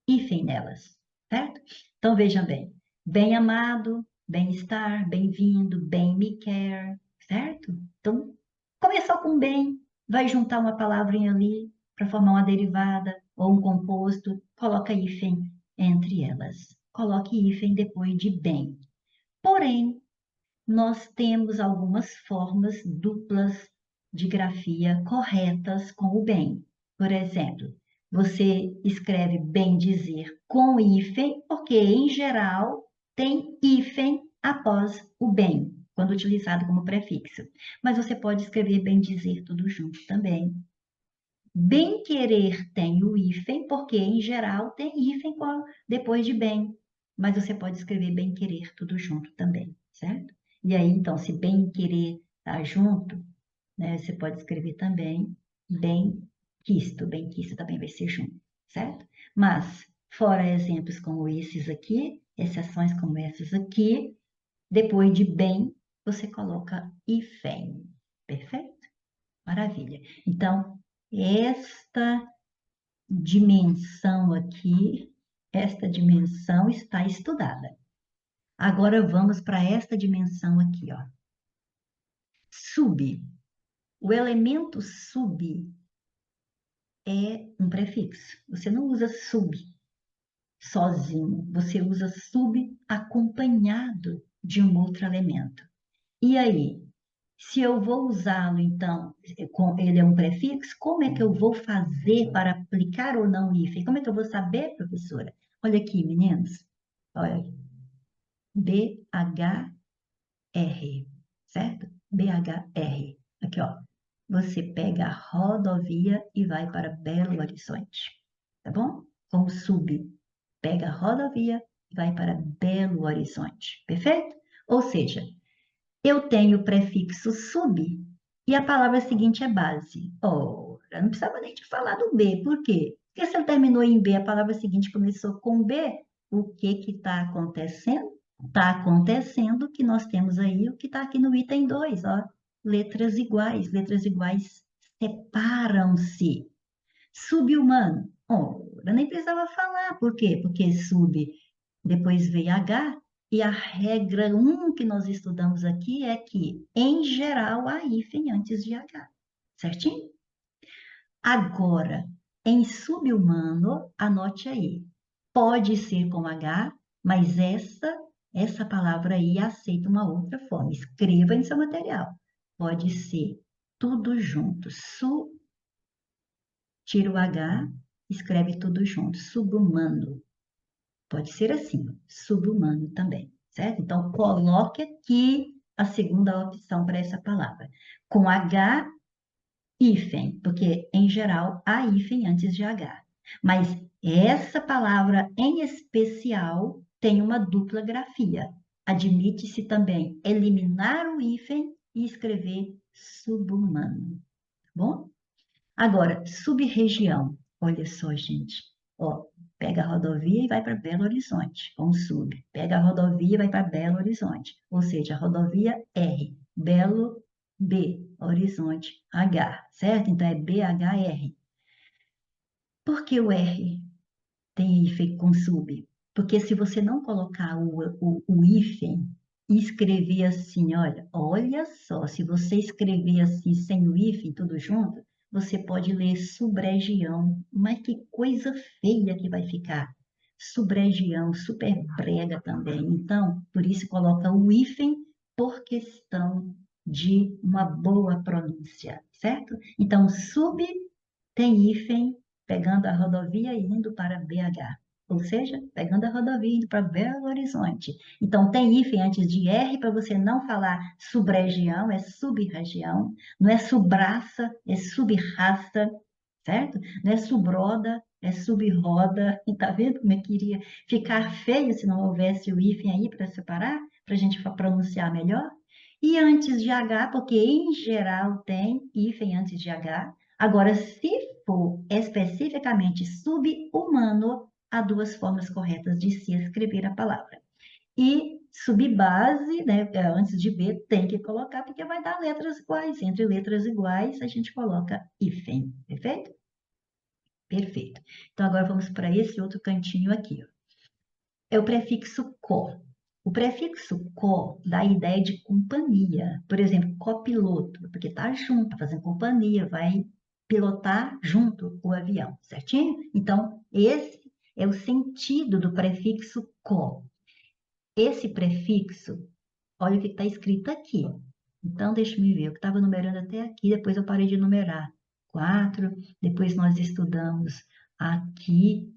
Hífen nelas, certo? Então, vejam bem. Bem amado, bem-estar, bem-vindo, bem me quer, certo? Então, começou com bem, vai juntar uma palavrinha ali para formar uma derivada ou um composto, coloca hífen entre elas. Coloque hífen depois de bem. Porém, nós temos algumas formas duplas de grafia corretas com o bem. Por exemplo, você escreve bem dizer com hífen, porque em geral tem hífen após o bem, quando utilizado como prefixo. Mas você pode escrever bem dizer tudo junto também. Bem querer tem o hífen, porque em geral tem hífen depois de bem. Mas você pode escrever bem querer tudo junto também, certo? E aí, então, se bem querer tá junto, né, você pode escrever também bem quisto também vai ser junto, certo? Mas, fora exemplos como esses aqui, exceções como essas aqui, depois de bem, você coloca hífen, perfeito? Maravilha. Então, esta dimensão aqui, esta dimensão está estudada. Agora vamos para esta dimensão aqui, ó. Sub. O elemento sub é um prefixo. Você não usa sub sozinho, você usa sub acompanhado de um outro elemento. E aí, se eu vou usá-lo, então, ele é um prefixo, como é que eu vou fazer para aplicar ou não hífen? Como é que eu vou saber, professora? Olha aqui, meninos. Olha, BHR, certo? BHR. Aqui, ó. Você pega a rodovia e vai para Belo Horizonte, tá bom? Como sub, pega a rodovia e vai para Belo Horizonte, perfeito? Ou seja, eu tenho o prefixo sub e a palavra seguinte é base. Ora, não precisava nem te falar do B. Por quê? Porque se ele terminou em B, a palavra seguinte começou com B, o que que está acontecendo? Está acontecendo que nós temos aí o que está aqui no item 2, ó. Letras iguais. Letras iguais separam-se. Sub-humano. Ora, nem precisava falar. Por quê? Porque sub depois veio H, e a regra 1 que nós estudamos aqui é que, em geral, há hífen antes de H. Certinho? Agora, em sub-humano, anote aí. Pode ser com H, mas essa palavra aí aceita uma outra forma. Escreva em seu material. Pode ser tudo junto. Tira o H, escreve tudo junto. Subhumano. Pode ser assim, subhumano também, certo? Então, coloque aqui a segunda opção para essa palavra. Com H, hífen, porque, em geral, há hífen antes de H. Mas essa palavra, em especial, tem uma dupla grafia. Admite-se também eliminar o hífen e escrever subhumano, tá bom? Agora, sub-região. Olha só, gente. Ó, pega a rodovia e vai para Belo Horizonte, com sub. Pega a rodovia e vai para Belo Horizonte. Ou seja, a rodovia R, Belo B, Horizonte H, certo? Então é BHR. Por que o R? tem hífen com sub. Porque se você não colocar o hífen e escrever assim, olha só, se você escrever assim sem o hífen, tudo junto, você pode ler subregião. Mas que coisa feia que vai ficar. Subregião, super brega também. Então, por isso coloca o hífen por questão de uma boa pronúncia, certo? Então, sub tem hífen pegando a rodovia e indo para BH, ou seja, pegando a rodovia e indo para Belo Horizonte. Então, tem hífen antes de R para você não falar sub-região, é sub-região, não é subraça, é sub-raça, certo? Não é subroda, é sub-roda. E tá vendo como é que iria ficar feio se não houvesse o hífen aí para separar, para a gente pronunciar melhor? E antes de H, porque em geral tem hífen antes de H. Agora, se for especificamente sub-humano, há duas formas corretas de se escrever a palavra. E subbase, né, antes de B, tem que colocar, porque vai dar letras iguais. Entre letras iguais, a gente coloca hífen, perfeito? Perfeito. Então, agora vamos para esse outro cantinho aqui, ó. É o prefixo co. O prefixo co dá a ideia de companhia. Por exemplo, copiloto, porque tá junto, tá fazendo companhia, vai pilotar junto o avião, certinho? Então, esse é o sentido do prefixo co. Esse prefixo, olha o que está escrito aqui. Então, deixa eu ver, eu estava numerando até aqui, depois eu parei de numerar. 4, depois nós estudamos aqui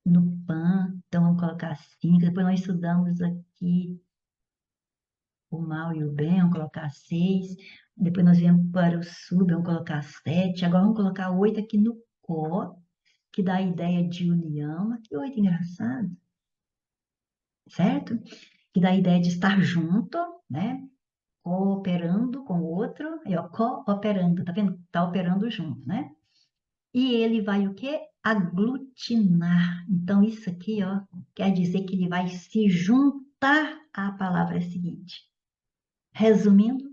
no PAN, então vamos colocar 5. Depois nós estudamos aqui o mal e o bem, vamos colocar 6. Depois nós viemos para o sub, vamos colocar 7. Agora vamos colocar 8 aqui no có, que dá a ideia de união. Que 8 engraçado, certo? Que dá a ideia de estar junto, né? Cooperando com o outro, é ó, cooperando, tá vendo? Tá operando junto, né? E ele vai o quê? Aglutinar. Então, isso aqui, ó, quer dizer que ele vai se juntar à palavra seguinte. Resumindo,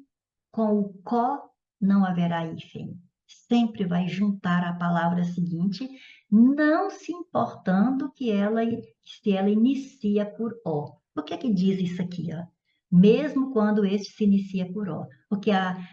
com o có não haverá hífen. Sempre vai juntar a palavra seguinte, não se importando se ela inicia por ó. Por que que diz isso aqui, ó? Mesmo quando este se inicia por ó. Porque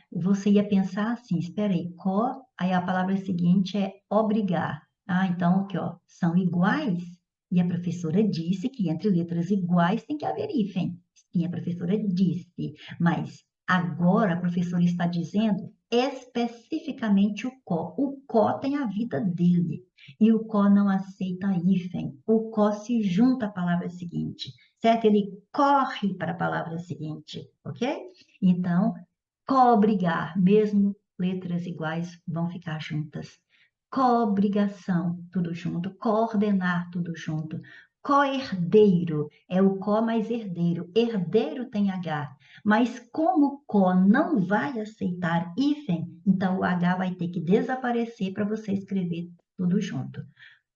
você ia pensar assim, espera aí, có, aí a palavra seguinte é obrigar. Ah, então aqui, ó, são iguais. E a professora disse que entre letras iguais tem que haver hífen. Sim, a professora disse, mas agora a professora está dizendo especificamente o có. O có tem a vida dele. E o có não aceita hífen. O có se junta à palavra seguinte, certo? Ele corre para a palavra seguinte, ok? Então, coobrigar, mesmo letras iguais vão ficar juntas. Coobrigação, tudo junto. Coordenar, tudo junto. Co-herdeiro, é o có mais herdeiro. Herdeiro tem H. Mas como o có não vai aceitar hífen, então o H vai ter que desaparecer para você escrever tudo junto.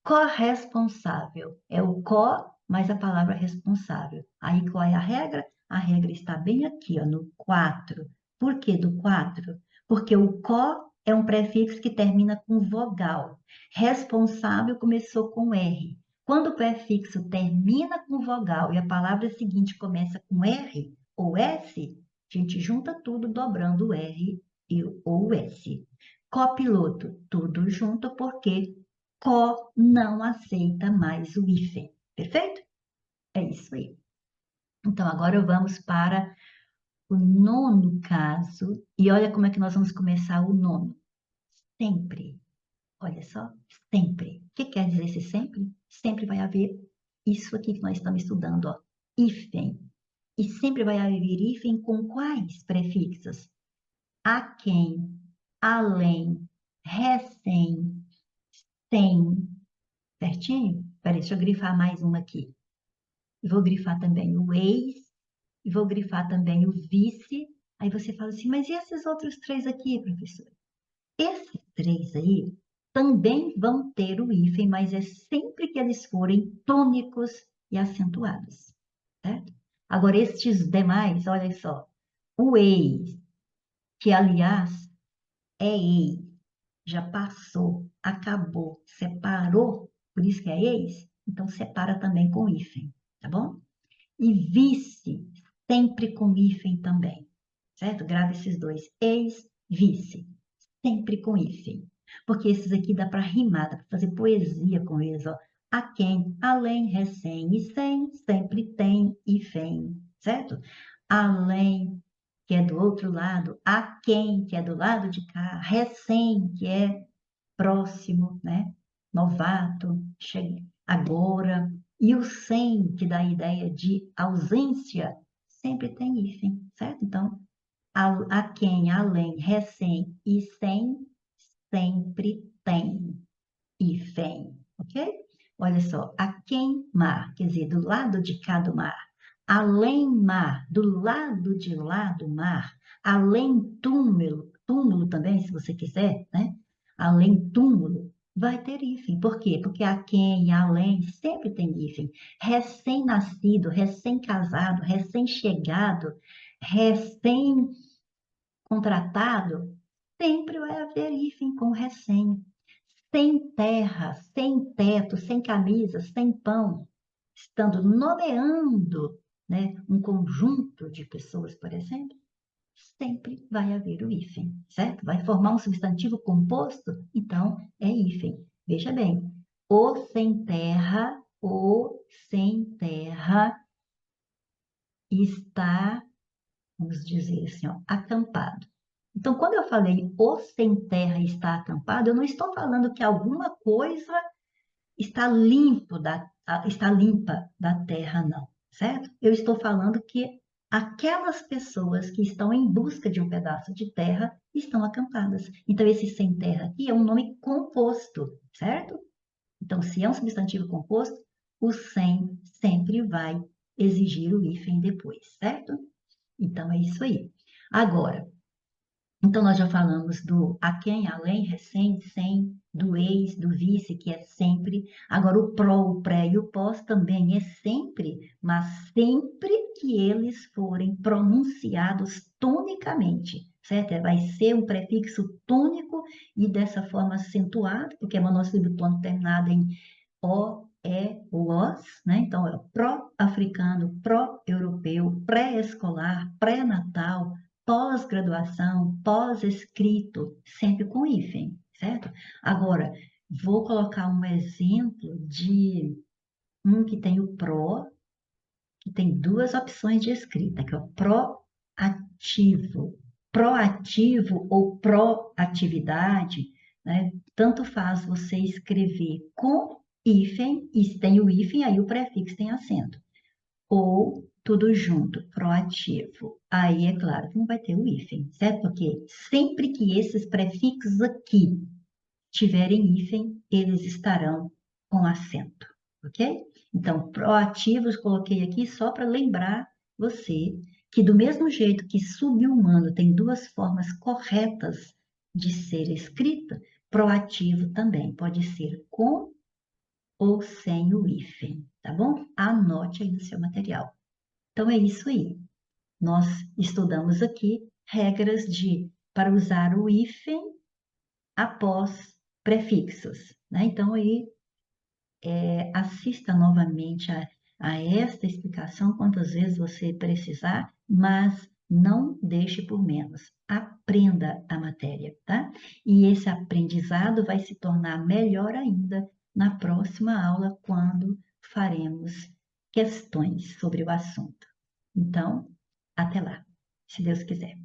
Corresponsável, é o có mais a palavra responsável. Aí qual é a regra? A regra está bem aqui, ó, no 4. Por que do 4? Porque o có é um prefixo que termina com vogal. Responsável começou com R. Quando o prefixo termina com vogal e a palavra seguinte começa com R ou S, a gente junta tudo dobrando o R ou o S. Copiloto, tudo junto porque có não aceita mais o hífen. Perfeito? É isso aí. Então, agora vamos para o nono caso. E olha como é que nós vamos começar o nono. Sempre. Olha só, sempre. O que quer dizer esse sempre? Sempre vai haver isso aqui que nós estamos estudando, ó, hífen. E sempre vai haver hífen com quais prefixos? A quem, além, recém, sem. Certinho? Peraí, deixa eu grifar mais uma aqui. Vou grifar também o ex, e vou grifar também o vice. Aí você fala assim, mas e esses outros 3 aqui, professor? Esses 3 aí também vão ter o hífen, mas é sempre que eles forem tônicos e acentuados, certo? Agora, estes demais, olha só, o ex, que aliás é ex, já passou, acabou, separou, por isso que é ex, então separa também com hífen, tá bom? E vice, sempre com hífen também, certo? Grava esses dois, ex, vice, sempre com hífen. Porque esses aqui dá para rimar, dá para fazer poesia com eles, ó. A quem, além, recém e sem, sempre tem hífen, certo? Além, que é do outro lado, a quem, que é do lado de cá, recém, que é próximo, né? Novato, chega agora. E o sem, que dá a ideia de ausência, sempre tem hífen, certo? Então, a quem, além, recém e sem, sempre tem hífen, ok? Olha só, a quem mar, quer dizer, do lado de cá do mar, além mar, do lado de lá do mar, além túmulo, túmulo também, se você quiser, né? Além túmulo, vai ter hífen. Por quê? Porque a quem, além, sempre tem hífen. Recém-nascido, recém-casado, recém-chegado, recém-contratado, sempre vai haver hífen com recém. Sem terra, sem teto, sem camisa, sem pão, estando nomeando, né, um conjunto de pessoas, por exemplo, sempre vai haver o hífen, certo? Vai formar um substantivo composto, então é hífen. Veja bem, o sem terra está, vamos dizer assim, ó, acampado. Então, quando eu falei o sem terra está acampado, eu não estou falando que alguma coisa está limpa da terra, não, certo? Eu estou falando que aquelas pessoas que estão em busca de um pedaço de terra estão acampadas. Então, esse sem terra aqui é um nome composto, certo? Então, se é um substantivo composto, o sem sempre vai exigir o hífen depois, certo? Então, é isso aí. Agora, então, nós já falamos do a quem, além, recém, sem, do ex, do vice, que é sempre. Agora, o pró, o pré e o pós também é sempre, mas sempre que eles forem pronunciados tonicamente, certo? Vai ser um prefixo tônico e dessa forma acentuado, porque é monossílabo tônico terminado em o, é, os, né? Então, é pró-africano, pró-europeu, pré-escolar, pré-natal, pós-graduação, pós-escrito, sempre com hífen, certo? Agora, vou colocar um exemplo de um que tem o pró, que tem duas opções de escrita, que é o proativo. Proativo ou proatividade, né? Tanto faz você escrever com hífen, e se tem o hífen, aí o prefixo tem acento. Ou tudo junto, proativo. Aí é claro que não vai ter o hífen, certo? Porque sempre que esses prefixos aqui tiverem hífen, eles estarão com acento, ok? Então, proativos coloquei aqui só para lembrar você que do mesmo jeito que subhumano tem duas formas corretas de ser escrita, proativo também pode ser com ou sem o hífen, tá bom? Anote aí no seu material. Então é isso aí. Nós estudamos aqui regras para usar o hífen após prefixos, né? Então aí assista novamente a esta explicação quantas vezes você precisar, mas não deixe por menos. Aprenda a matéria, tá? E esse aprendizado vai se tornar melhor ainda na próxima aula, quando faremos questões sobre o assunto. Então, até lá, se Deus quiser.